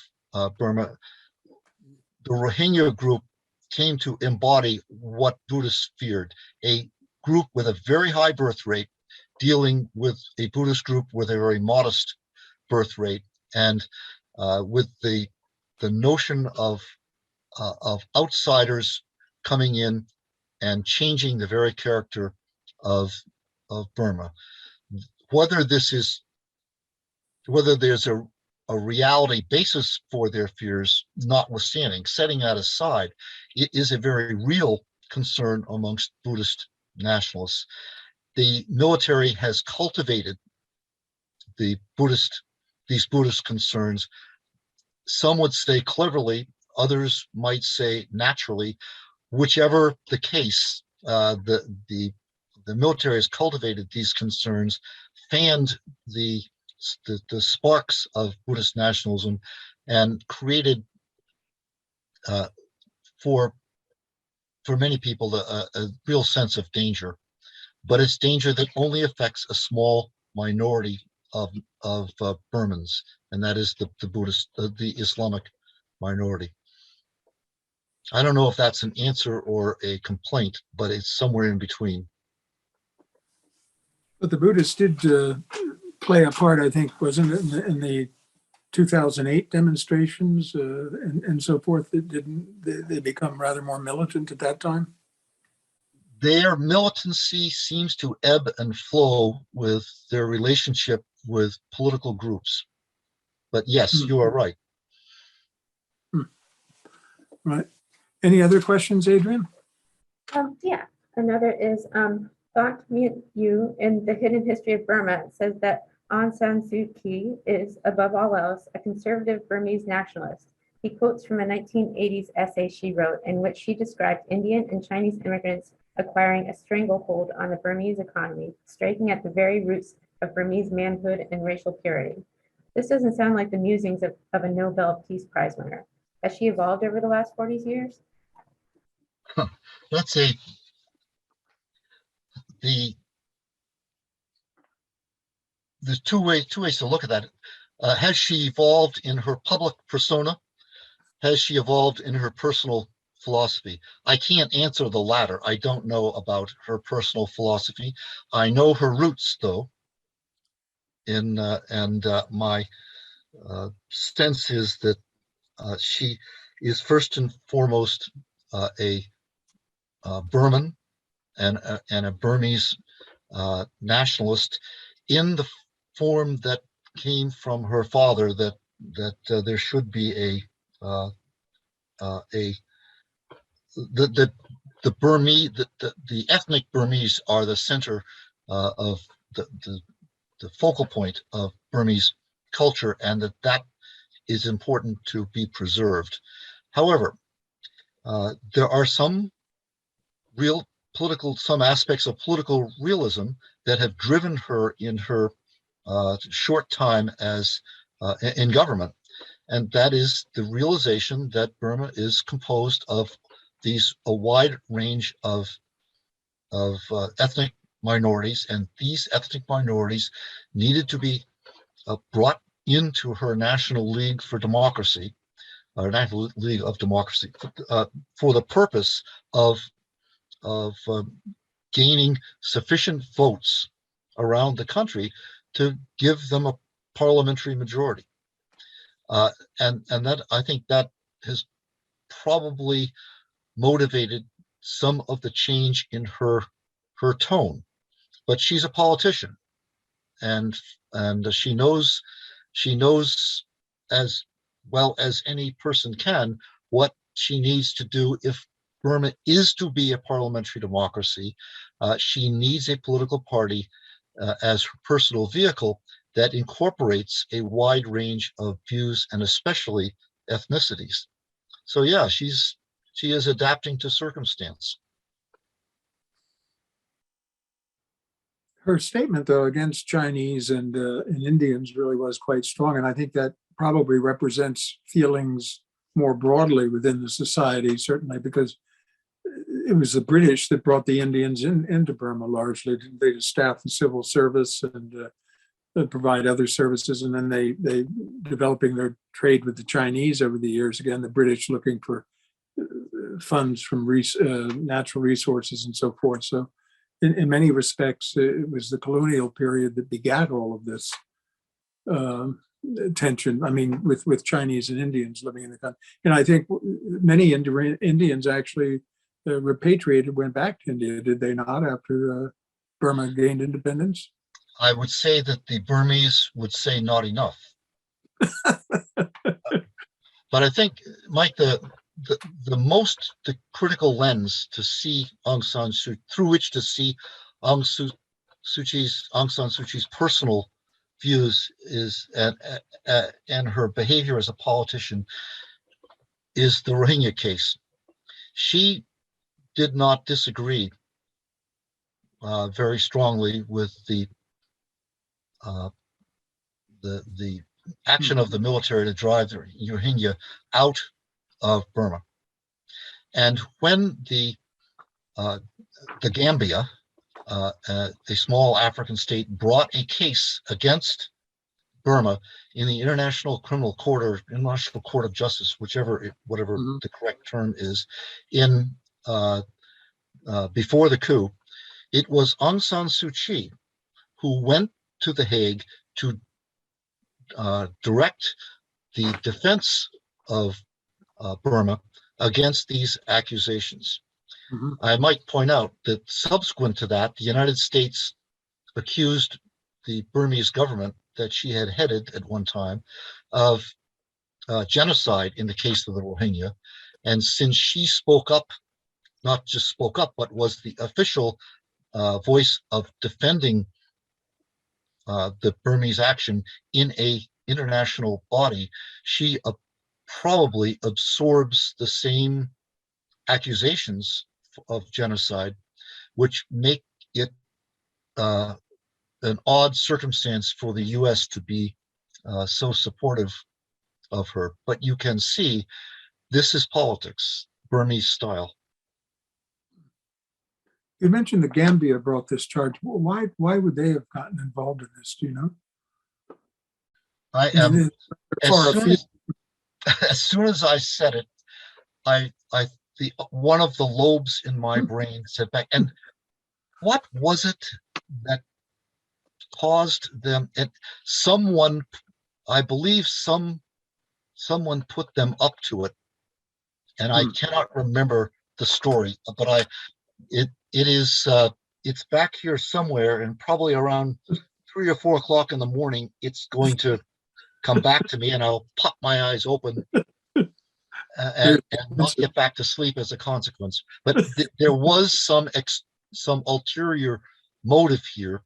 Burma, the Rohingya group came to embody what Buddhists feared, a group with a very high birth rate dealing with a Buddhist group with a very modest birth rate, and with the notion of outsiders coming in and changing the very character of Burma. Whether there's a reality basis for their fears, notwithstanding, setting that aside, it is a very real concern amongst Buddhist nationalists. The military has cultivated these Buddhist concerns. Some would say cleverly, others might say naturally. Whichever the case, the military has cultivated these concerns, fanned the sparks of Buddhist nationalism, and created for many people a real sense of danger. But it's danger that only affects a small minority of Burmans, and that is the Islamic minority. I don't know if that's an answer or a complaint, but it's somewhere in between. But the Buddhists did play a part, I think, wasn't it, in the 2008 demonstrations and so forth? Didn't they become rather more militant at that time? Their militancy seems to ebb and flow with their relationship with political groups. But yes, you are right. Right. Any other questions, Adrian? Yeah, another is Thought You in The Hidden History of Burma says that Aung San Suu Kyi is, above all else, a conservative Burmese nationalist. He quotes from a 1980s essay she wrote in which she described Indian and Chinese immigrants acquiring a stranglehold on the Burmese economy, striking at the very roots of Burmese manhood and racial purity. This doesn't sound like the musings of a Nobel Peace Prize winner. Has she evolved over the last 40 years? Let's say there's two ways to look at that. Has she evolved in her public persona? Has she evolved in her personal philosophy. I can't answer the latter. I don't know about her personal philosophy. I know her roots, though, and my sense is that she is first and foremost a Burman and a Burmese nationalist in the form that came from her father, that there should be the Burmese, the ethnic Burmese are the center of the focal point of Burmese culture, and that is important to be preserved. However, there are some aspects of political realism that have driven her in her short time as in government, and that is the realization that Burma is composed of a wide range of ethnic minorities, and these ethnic minorities needed to be brought into her National League for Democracy, or National League of Democracy, for the purpose of gaining sufficient votes around the country to give them a parliamentary majority. And that, I think, that has probably motivated some of the change in her tone. But she's a politician, and she knows as well as any person can what she needs to do if Burma is to be a parliamentary democracy. She needs a political party as her personal vehicle that incorporates a wide range of views and especially ethnicities. So yeah, she is adapting to circumstance. Her statement, though, against Chinese and Indians really was quite strong, and I think that probably represents feelings more broadly within the society, certainly because it was the British that brought the Indians into Burma largely. They staff the civil service and provide other services, and then they developing their trade with the Chinese over the years. Again, the British looking for funds from natural resources and so forth. So in many respects, it was the colonial period that begat all of this tension. I mean, with Chinese and Indians living in the country. And I think many Indians actually repatriated, went back to India, did they not, after Burma gained independence? I would say that the Burmese would say not enough. But I think, Mike, the critical lens to see Aung San Suu, through which to see Aung San Suu Kyi's personal views is and her behavior as a politician is the Rohingya case. She did not disagree very strongly with the action of the military to drive the Rohingya out of Burma. And when the Gambia, a small African state, brought a case against Burma in the International Criminal Court or International Court of Justice, whatever the correct term is, in before the coup, it was Aung San Suu Kyi who went to The Hague to direct the defense of Burma against these accusations. Mm-hmm. I might point out that subsequent to that, the United States accused the Burmese government that she had headed at one time of genocide in the case of the Rohingya. And since she spoke up, not just spoke up, but was the official voice of defending the Burmese action in a international body, she probably absorbs the same accusations of genocide, which make it an odd circumstance for the U.S. to be so supportive of her. But you can see this is politics, Burmese style. You mentioned the Gambia brought this charge. Why would they have gotten involved in this? Do you know? I am as soon as I said it, I the one of the lobes in my brain said back. And what was it that caused them? And someone, I believe, someone put them up to it, and I cannot remember the story, but it is it's back here somewhere, and probably around 3 or 4 o'clock in the morning, it's going to come back to me, and I'll pop my eyes open and not get back to sleep as a consequence. But there was some ulterior motive here.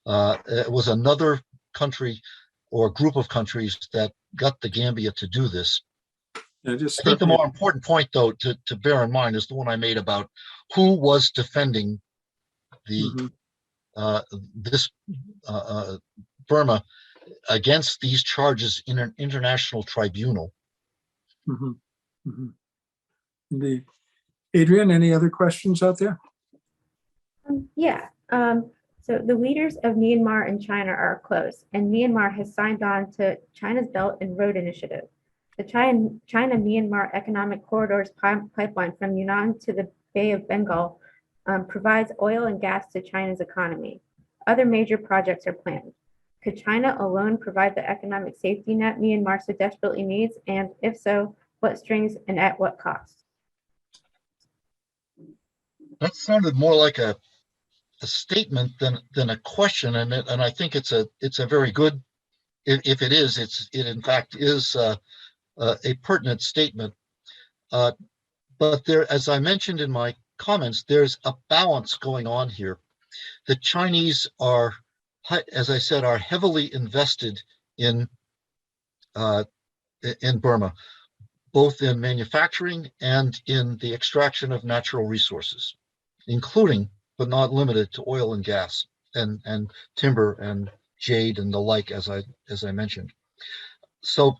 It was another country or group of countries that got the Gambia to do this. Yeah, I think the more important point, though, to bear in mind is the one I made about who was defending the Burma against these charges in an international tribunal. Indeed. Adrian, any other questions out there? Yeah. So the leaders of Myanmar and China are close, and Myanmar has signed on to China's Belt and Road Initiative. The China-Myanmar Economic Corridors pipeline from Yunnan to the Bay of Bengal provides oil and gas to China's economy. Other major projects are planned. Could China alone provide the economic safety net Myanmar so desperately needs? And if so, what strings and at what cost? That sounded more like a statement than a question, and I think it's a very good. If it is, it in fact is a pertinent statement. But there, as I mentioned in my comments, there's a balance going on here. The Chinese are, as I said, are heavily invested in Burma, both in manufacturing and in the extraction of natural resources, including but not limited to oil and gas and timber and jade and the like, as I mentioned. So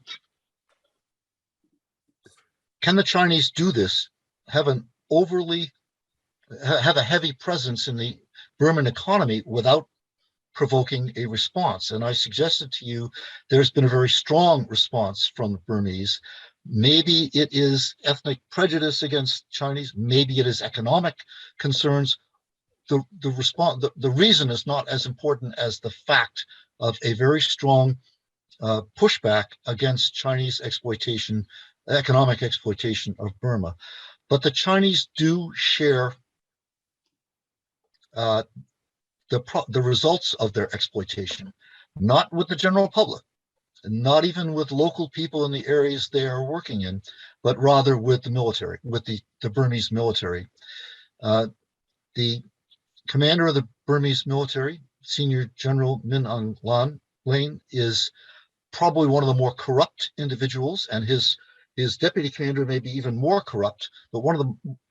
can the Chinese do this, have a heavy presence in the Burman economy without provoking a response? And I suggested to you, there's been a very strong response from the Burmese. Maybe it is ethnic prejudice against Chinese, maybe it is economic concerns. The reason is not as important as the fact of a very strong pushback against Chinese exploitation, economic exploitation of Burma. But the Chinese do share the results of their exploitation, not with the general public, not even with local people in the areas they are working in, but rather with the military, with the Burmese military. The commander of the Burmese military, Senior General Min Aung Hlaing, is probably one of the more corrupt individuals, and his deputy commander may be even more corrupt, but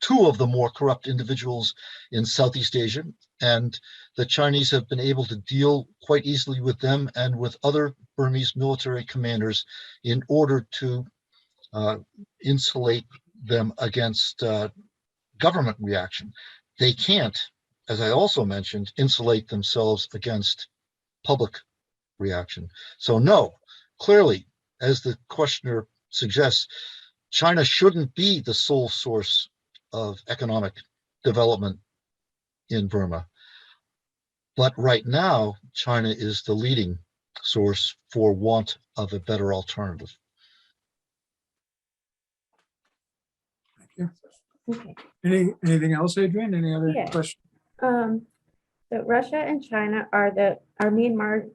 two of the more corrupt individuals in Southeast Asia. And the Chinese have been able to deal quite easily with them and with other Burmese military commanders in order to insulate them against government reaction. They can't, as I also mentioned, insulate themselves against public reaction. So no, clearly, as the questioner suggests, China shouldn't be the sole source of economic development in Burma. But right now, China is the leading source for want of a better alternative. Thank you. Okay. Anything else, Adrian? Any other questions? So Russia and China are Myanmar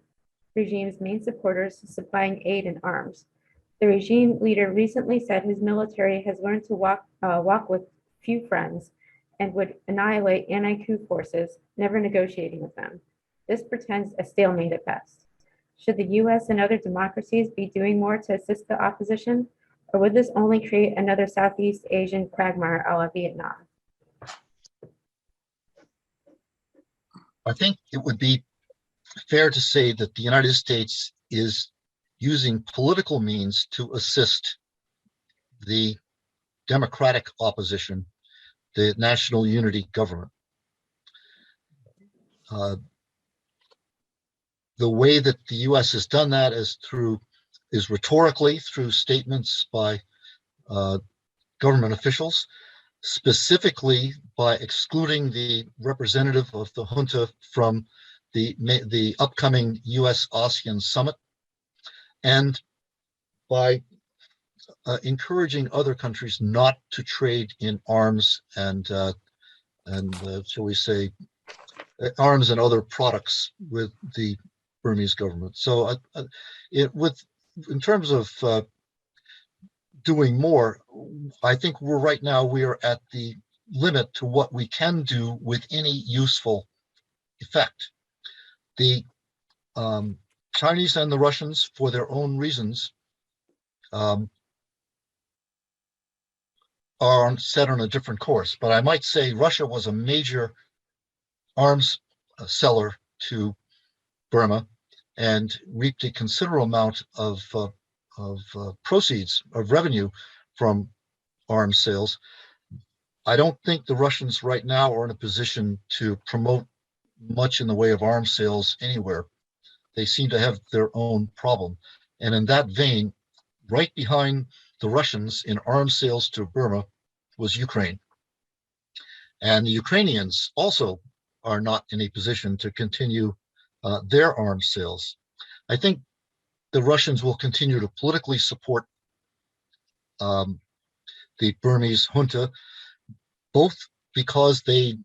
regime's main supporters, supplying aid and arms. The regime leader recently said his military has learned to walk with few friends and would annihilate anti-coup forces, never negotiating with them. This pretends a stalemate at best. Should the US and other democracies be doing more to assist the opposition, or would this only create another Southeast Asian quagmire a la Vietnam? I think it would be fair to say that the United States is using political means to assist the democratic opposition, the national unity government. The way that the US has done that is rhetorically through statements by government officials. specifically by excluding the representative of the junta from the upcoming U.S. ASEAN summit, and by encouraging other countries not to trade in arms and shall we say, arms and other products with the Burmese government. So in terms of doing more, I think right now we are at the limit to what we can do with any useful effect. The Chinese and the Russians, for their own reasons, are set on a different course. But I might say Russia was a major arms seller to Burma and reaped a considerable amount of proceeds of revenue from arms sales. I don't think the Russians right now are in a position to promote much in the way of arms sales anywhere. They seem to have their own problem. And in that vein, right behind the Russians in arms sales to Burma was Ukraine. And the Ukrainians also are not in a position to continue their arms sales. I think the Russians will continue to politically support the Burmese junta, both because they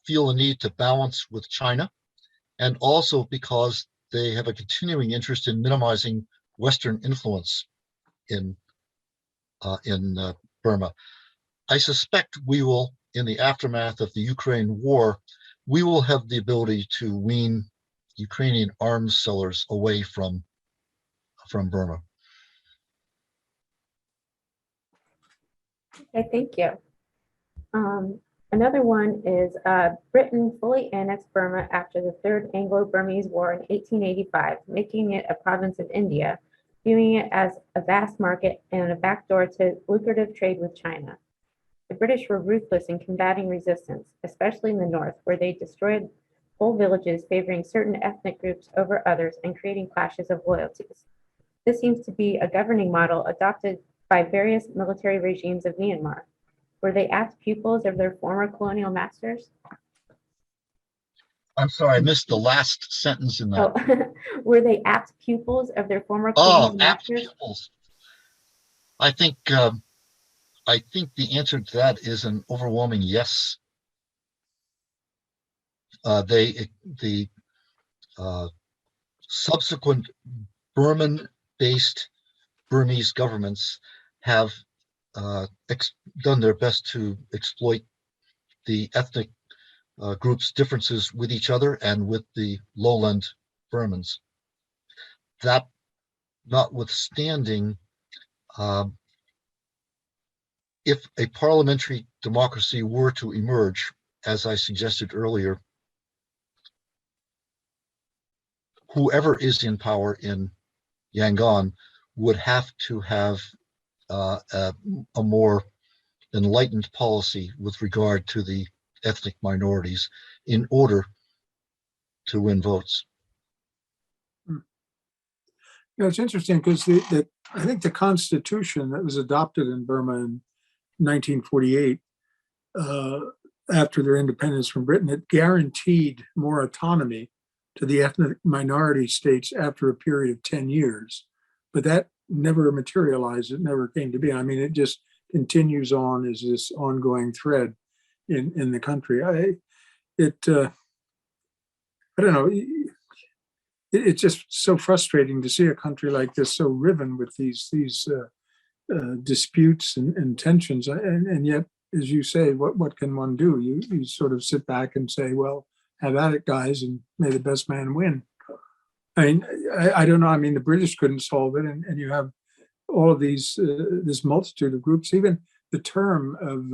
feel a need to balance with China, and also because they have a continuing interest in minimizing Western influence in Burma. I suspect we will, in the aftermath of the Ukraine war, we will have the ability to wean Ukrainian arms sellers away from Burma. Okay, thank you. Another one is Britain fully annexed Burma after the Third Anglo-Burmese War in 1885, making it a province of India, viewing it as a vast market and a backdoor to lucrative trade with China. The British were ruthless in combating resistance, especially in the north, where they destroyed whole villages, favoring certain ethnic groups over others and creating clashes of loyalties. This seems to be a governing model adopted by various military regimes of Myanmar. Were they apt pupils of their former colonial masters? I'm sorry, I missed the last sentence in that. Oh, were they apt pupils of their former colonial apt masters? pupils. I think the answer to that is an overwhelming yes. The subsequent Burman-based Burmese governments have done their best to exploit the ethnic groups' differences with each other and with the lowland Burmans. That notwithstanding, if a parliamentary democracy were to emerge, as I suggested earlier, whoever is in power in Yangon would have to have a more enlightened policy with regard to the ethnic minorities in order to win votes. You know, it's interesting because I think the Constitution that was adopted in Burma in 1948, after their independence from Britain, it guaranteed more autonomy to the ethnic minority states after a period of 10 years. But that never materialized. It never came to be. I mean, it just continues on as this ongoing thread in the country. I don't know. It's just so frustrating to see a country like this so riven with these disputes and tensions. And yet, as you say, what can one do? You sort of sit back and say, well, have at it, guys, and may the best man win. I mean, I don't know. I mean, the British couldn't solve it, and you have all of these this multitude of groups. Even the term of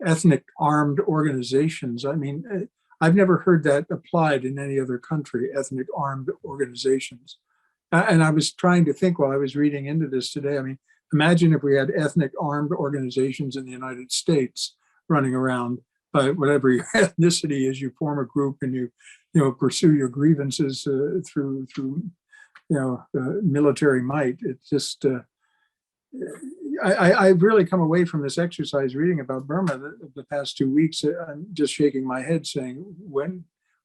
ethnic armed organizations. I mean, I've never heard that applied in any other country. Ethnic armed organizations, and I was trying to think while I was reading into this today. I mean, imagine if we had ethnic armed organizations in the United States running around by whatever your ethnicity is. You form a group and you pursue your grievances through military might. It's just I've really come away from this exercise reading about Burma the past 2 weeks. I'm just shaking my head saying,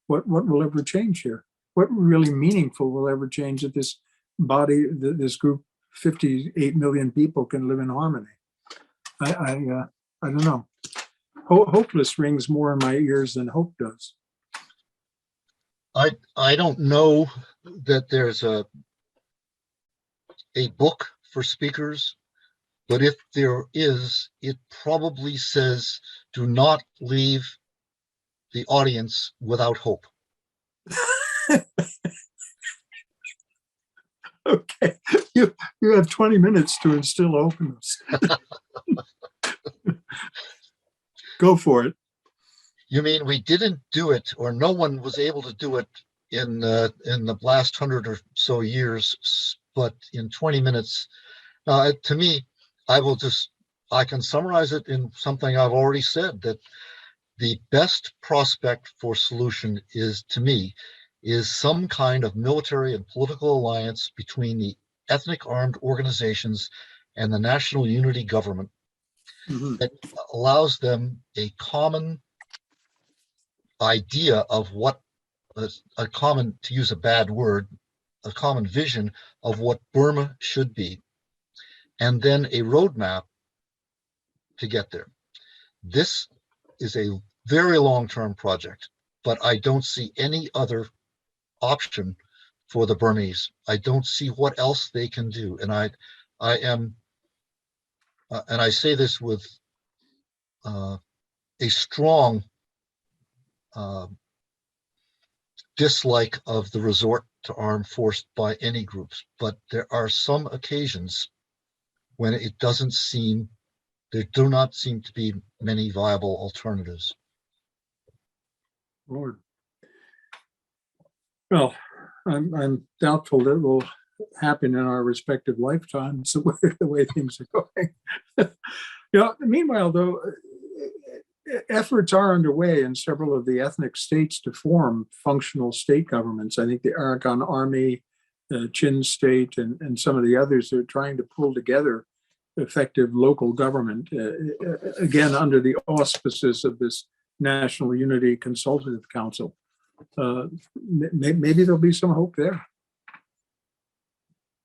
what will ever change here? What really meaningful will ever change that this body, this group, 58 million people can live in harmony? I don't know. Hopeless rings more in my ears than hope does. I don't know that there's a book for speakers, but if there is, it probably says, do not leave the audience without hope. Okay, you have 20 minutes to instill openness. Go for it. You mean we didn't do it, or no one was able to do it in the last 100 or so years, but in 20 minutes, to me, I can summarize it in something I've already said, that the best prospect for solution is, to me, is some kind of military and political alliance between the ethnic armed organizations and the national unity government that allows them a common idea of what a common, to use a bad word, a common vision of what Burma should be, and then a roadmap to get there. This is a very long-term project, but I don't see any other option for the Burmese. I don't see what else they can do, and I am, and I say this with a strong dislike of the resort to armed force by any groups, but there are some occasions when it doesn't seem, there do not seem to be many viable alternatives. Lord. Well, I'm doubtful that will happen in our respective lifetimes, the way things are going. Meanwhile, though, efforts are underway in several of the ethnic states to form functional state governments. I think the Arakan Army, Chin State, and some of the others are trying to pull together effective local government, again, under the auspices of this National Unity Consultative Council. Maybe there'll be some hope there.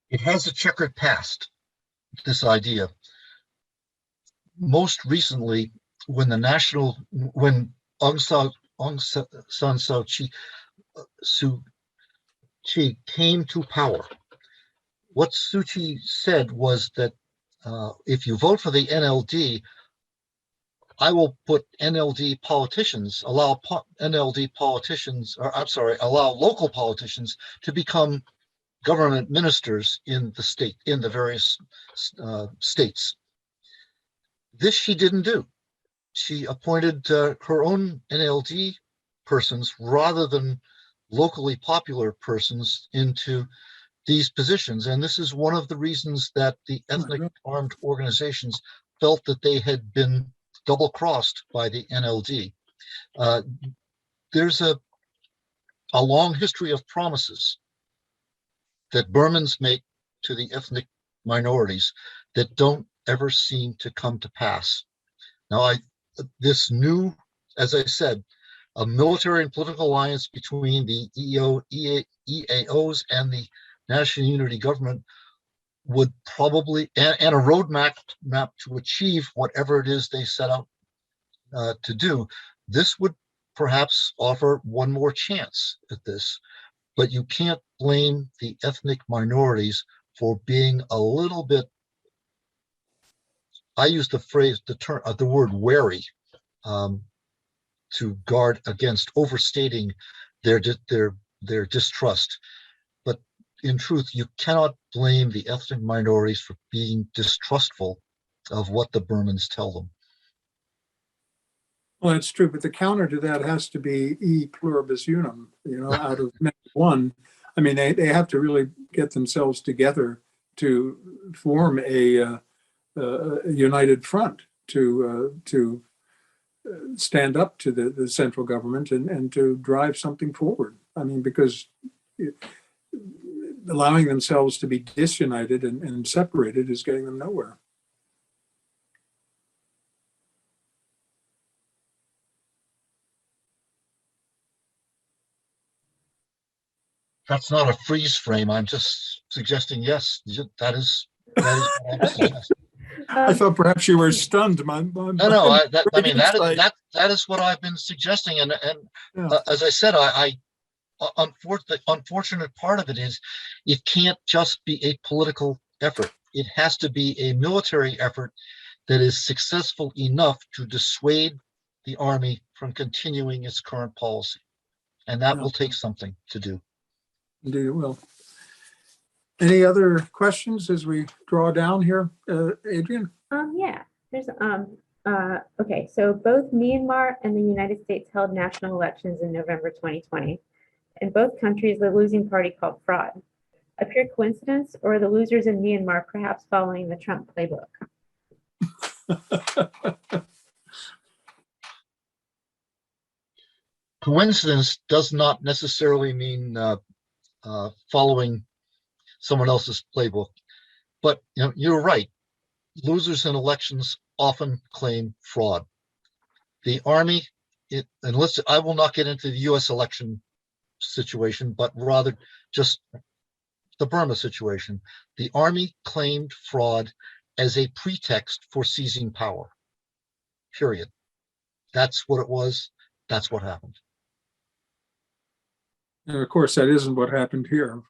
It has a checkered past, this idea. Most recently, when Aung San Suu Kyi came to power, what Suu Kyi said was that if you vote for the NLD, I will put NLD politicians, allow local politicians to become government ministers in the various states. This she didn't do. She appointed her own NLD persons rather than locally popular persons into these positions. And this is one of the reasons that the ethnic armed organizations felt that they had been double-crossed by the NLD. There's a long history of promises that Burmans make to the ethnic minorities that don't ever seem to come to pass. Now, this new, as I said, a military and political alliance between the EAOs and the National Unity Government would probably, and a roadmap to achieve whatever it is they set out to do. This would perhaps offer one more chance at this, but you can't blame the ethnic minorities for being a little bit, I use the word wary, to guard against overstating their distrust. But in truth, you cannot blame the ethnic minorities for being distrustful of what the Burmans tell them. Well, that's true, but the counter to that has to be e pluribus unum, out of one. I mean, they have to really get themselves together to form a united front to stand up to the central government and to drive something forward. I mean, because allowing themselves to be disunited and separated is getting them nowhere. That's not a freeze frame. I'm just suggesting, yes, that is what I'm suggesting. I thought perhaps you were stunned. No, I mean, insight. that is what I've been suggesting. And Yeah. As I said, the unfortunate part of it is it can't just be a political effort. It has to be a military effort that is successful enough to dissuade the army from continuing its current policy. And that Yeah. will take something to do. Indeed, it will. Any other questions as we draw down here, Adrian? Yeah, there's, okay, so both Myanmar and the United States held national elections in November 2020. In both countries, the losing party called fraud. A pure coincidence, or are the losers in Myanmar perhaps following the Trump playbook? Coincidence does not necessarily mean following someone else's playbook, but you're right. Losers in elections often claim fraud. The army, I will not get into the U.S. election situation, but rather just the Burma situation. The army claimed fraud as a pretext for seizing power. Period. That's what it was. That's what happened. And of course, that isn't what happened here.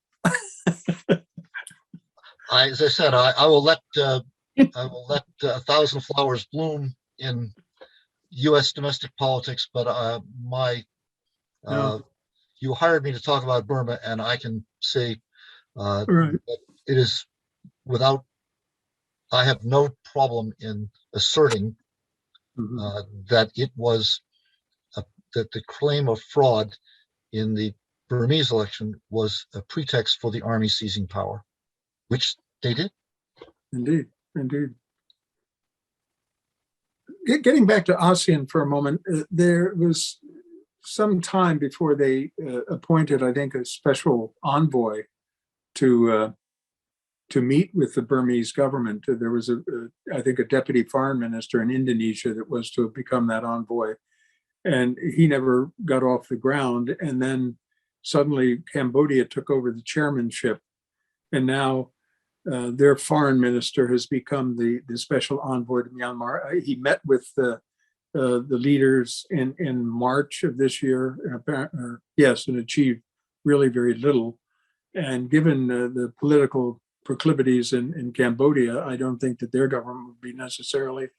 As I said, I will let a thousand flowers bloom in U.S. domestic politics, but you hired me to talk about Burma, and I can say Right. that it is without. I have no problem in asserting that it was that the claim of fraud in the Burmese election was a pretext for the army seizing power, which they did. Indeed, indeed. Getting back to ASEAN for a moment, there was some time before they appointed, I think, a special envoy to meet with the Burmese government. There was I think, a deputy foreign minister in Indonesia that was to have become that envoy, and he never got off the ground. And then suddenly Cambodia took over the chairmanship, and now their foreign minister has become the special envoy to Myanmar. He met with the leaders in March of this year, and achieved really very little. And given the political proclivities in Cambodia, I don't think that their government would be necessarily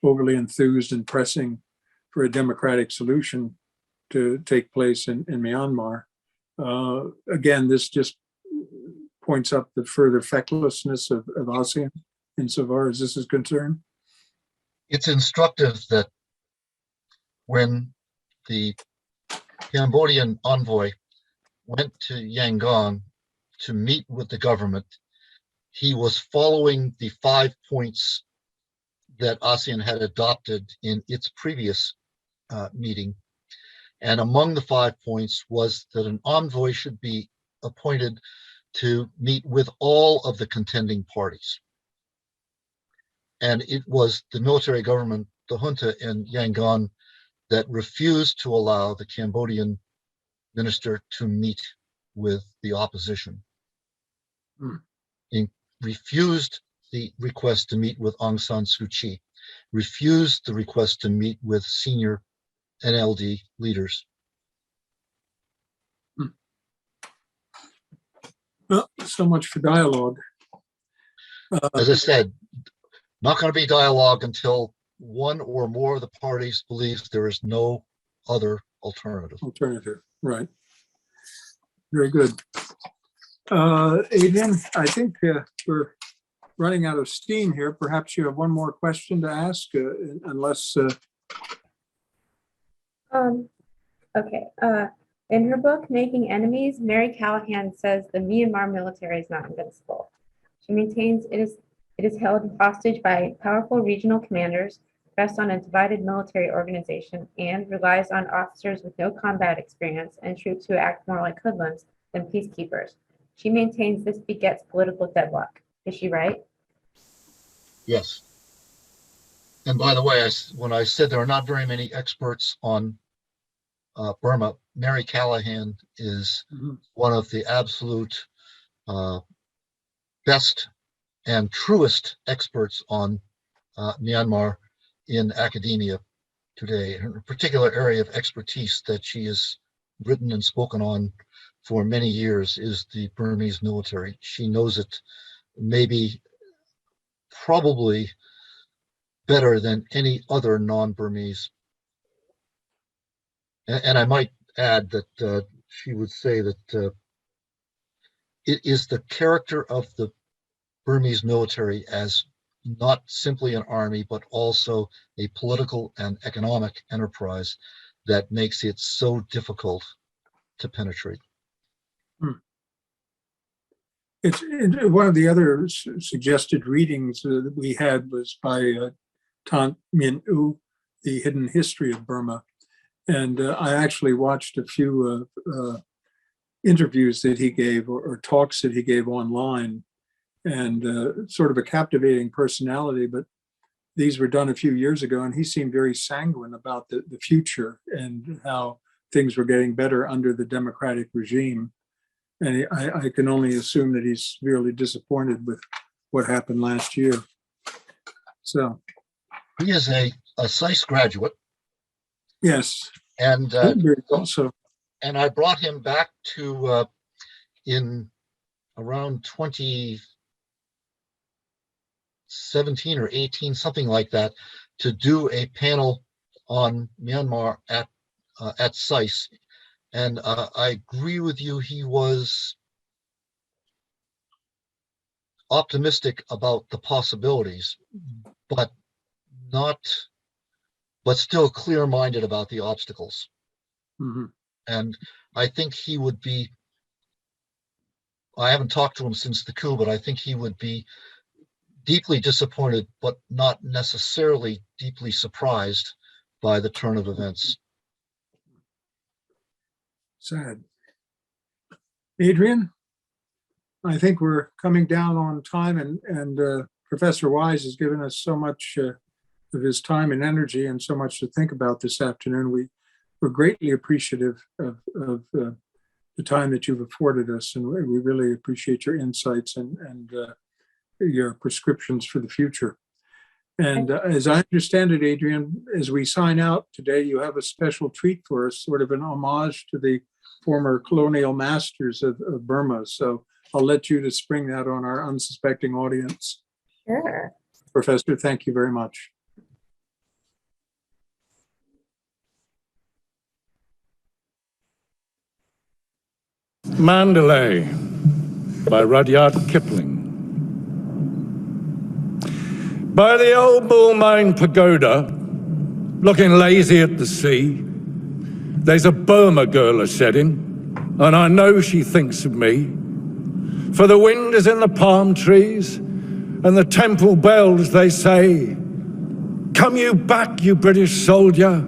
overly enthused and pressing for a democratic solution to take place in Myanmar. Again, this just points up the further fecklessness of ASEAN insofar as this is concerned. It's instructive that when the Cambodian envoy went to Yangon to meet with the government, he was following the 5 points that ASEAN had adopted in its previous meeting. And among the 5 points was that an envoy should be appointed to meet with all of the contending parties. And it was the military government, the junta in Yangon, that refused to allow the Cambodian minister to meet with the opposition. He refused the request to meet with Aung San Suu Kyi, refused the request to meet with senior NLD leaders. Well, so much for dialogue. As I said, not going to be dialogue until one or more of the parties believes there is no other alternative. Right. Very good. Adrian, I think we're running out of steam here. Perhaps you have one more question to ask, unless... Okay. In her book, Making Enemies, Mary Callahan says the Myanmar military is not invincible. She maintains it is held hostage by powerful regional commanders, rests on a divided military organization, and relies on officers with no combat experience and troops who act more like hoodlums than peacekeepers. She maintains this begets political deadlock. Is she right? Yes. And by the way, when I said there are not very many experts on Burma, Mary Callahan, is one of the absolute best and truest experts on Myanmar in academia today. Her particular area of expertise that she has written and spoken on for many years is the Burmese military. She knows it maybe probably better than any other non-Burmese. And I might add that she would say that it is the character of the Burmese military as not simply an army, but also a political and economic enterprise that makes it so difficult to penetrate. It's one of the other suggested readings that we had was by Tan Min U, The Hidden History of Burma. And I actually watched a few interviews that he gave or talks that he gave online, and sort of a captivating personality, but these were done a few years ago, and he seemed very sanguine about the future and how things were getting better under the democratic regime. And I can only assume that he's severely disappointed with what happened last year. So he is a SAIS graduate. Yes. And also. And I brought him back to in around 2017 or 18, something like that, to do a panel on Myanmar at SAIS. And I agree with you, he was optimistic about the possibilities, but still clear-minded about the obstacles. Mm-hmm. And I think he would be, I haven't talked to him since the coup, but I think he would be deeply disappointed, but not necessarily deeply surprised by the turn of events. Sad. Adrian, I think we're coming down on time, and Professor Wise has given us so much of his time and energy and so much to think about this afternoon. We're greatly appreciative of the time that you've afforded us, and we really appreciate your insights and your prescriptions for the future. And as I understand it, Adrian, as we sign out today, you have a special treat for us, sort of an homage to the former colonial masters of Burma. So I'll let you to spring that on our unsuspecting audience. Sure. Professor, thank you very much. Mandalay by Rudyard Kipling. By the old Bullmine Pagoda, looking lazy at the sea, there's a Burma girl a-shedding, and I know she thinks of me. For the wind is in the palm trees, and the temple bells, they say, "Come you back, you British soldier,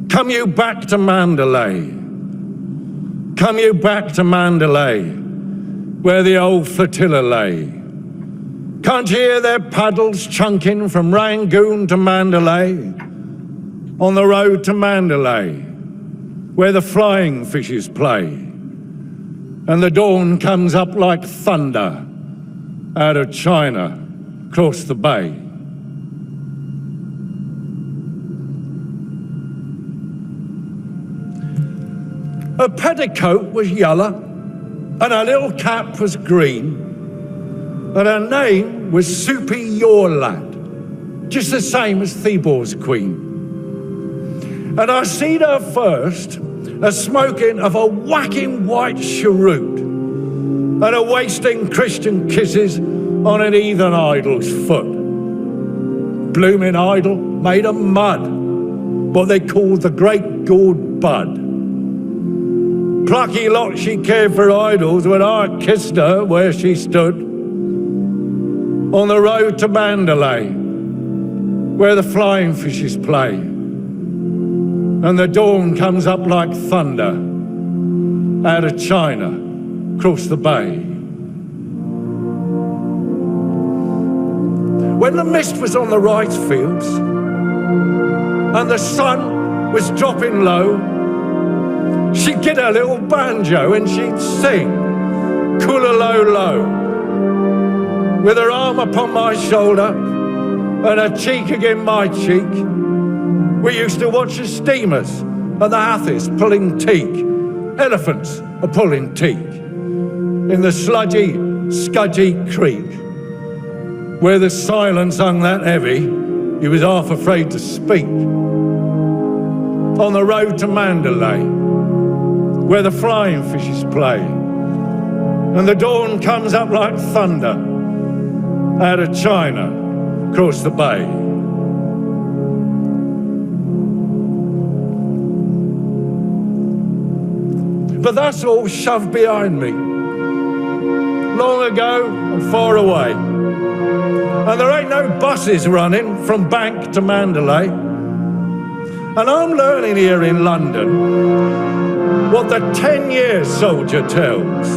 come you back to Mandalay. Come you back to Mandalay, where the old flotilla lay. Can't you hear their paddles chunking from Rangoon to Mandalay? On the road to Mandalay, where the flying fishes play, and the dawn comes up like thunder out of China across the bay." Her petticoat was yellow, and her little cap was green, and her name was Soupy Your Lad, just the same as Thebor's queen. And I seed her first a-smoking of a whacking white cheroot, and a-wasting Christian kisses on an heathen idol's foot. Blooming idol made of mud, what they called the Great Gourd Bud. Plucky lot she cared for idols when I kissed her where she stood. On the road to Mandalay, where the flying fishes play, and the dawn comes up like thunder out of China across the bay. When the mist was on the rice fields and the sun was dropping low, She'd get her little banjo and she'd sing, Koolalolo, with her arm upon my shoulder and her cheek against my cheek. We used to watch the steamers and the hathis pulling teak, elephants are pulling teak, in the sludgy, scudgy creek, where the silence hung that heavy, he was half afraid to speak. On the road to Mandalay, where the flying fishes play, and the dawn comes up like thunder out of China, across the bay. But that's all shoved behind me, long ago and far away. And there ain't no buses running from Bank to Mandalay. And I'm learning here in London what the 10-year soldier tells.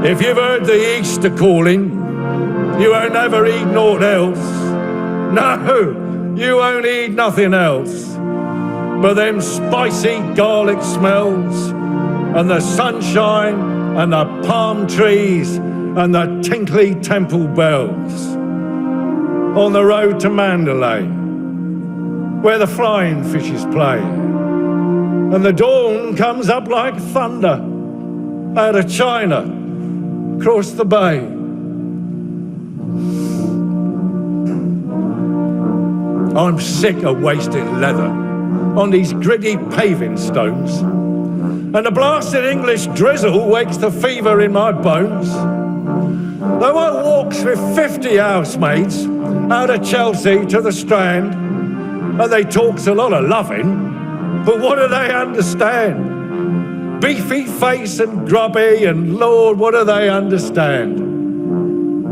If you've heard the Easter calling, you won't ever eat naught else. No, you won't eat nothing else but them spicy garlic smells and the sunshine and the palm trees and the tinkly temple bells. On the road to Mandalay, where the flying fishes play, and the dawn comes up like thunder out of China, across the bay. I'm sick of wasting leather on these gritty paving stones, and the blasted English drizzle wakes the fever in my bones. Though I walks with 50 housemates out of Chelsea to the Strand, and they talks a lot of loving, but what do they understand? Beefy face and grubby, and Lord, what do they understand?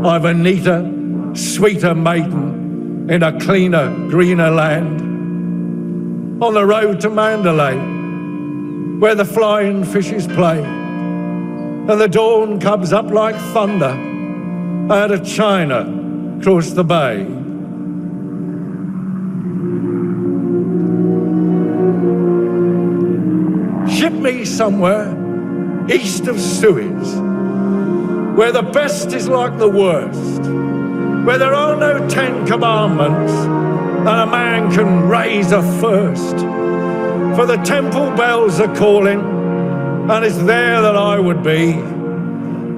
I've a neater, sweeter maiden in a cleaner, greener land. On the road to Mandalay, where the flying fishes play, and the dawn comes up like thunder out of China, across the bay. Ship me somewhere east of Suez, where the best is like the worst, where there are no 10 commandments and a man can raise a thirst. For the temple bells are calling, and it's there that I would be,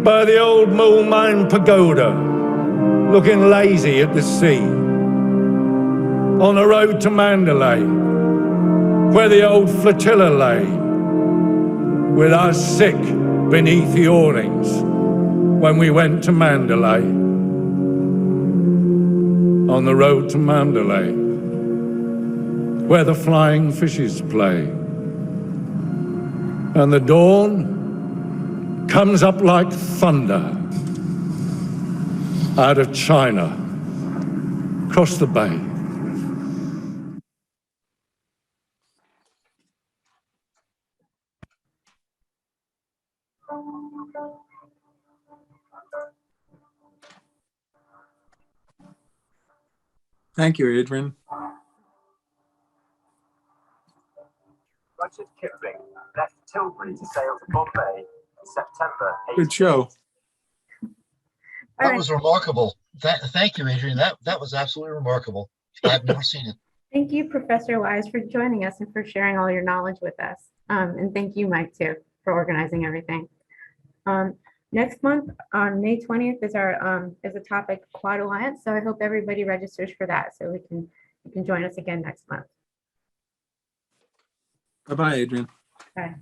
by the old Myanmar pagoda, looking lazy at the sea. On the road to Mandalay, where the old flotilla lay, with us sick beneath the awnings when we went to Mandalay. On the road to Mandalay, where the flying fishes play, and the dawn comes up like thunder out of China, across the bay. Thank you, Adrian. Rudyard Kipling left Tilbury to sail to Bombay in September. Good show. That was remarkable. Thank you, Adrian. That was absolutely remarkable. I've never seen it. Thank you, Professor Wise, for joining us and for sharing all your knowledge with us. And thank you, Mike, too, for organizing everything. Next month, on May 20th, is a topic Quad Alliance. So I hope everybody registers for that so you can join us again next month. Bye-bye, Adrian. Bye.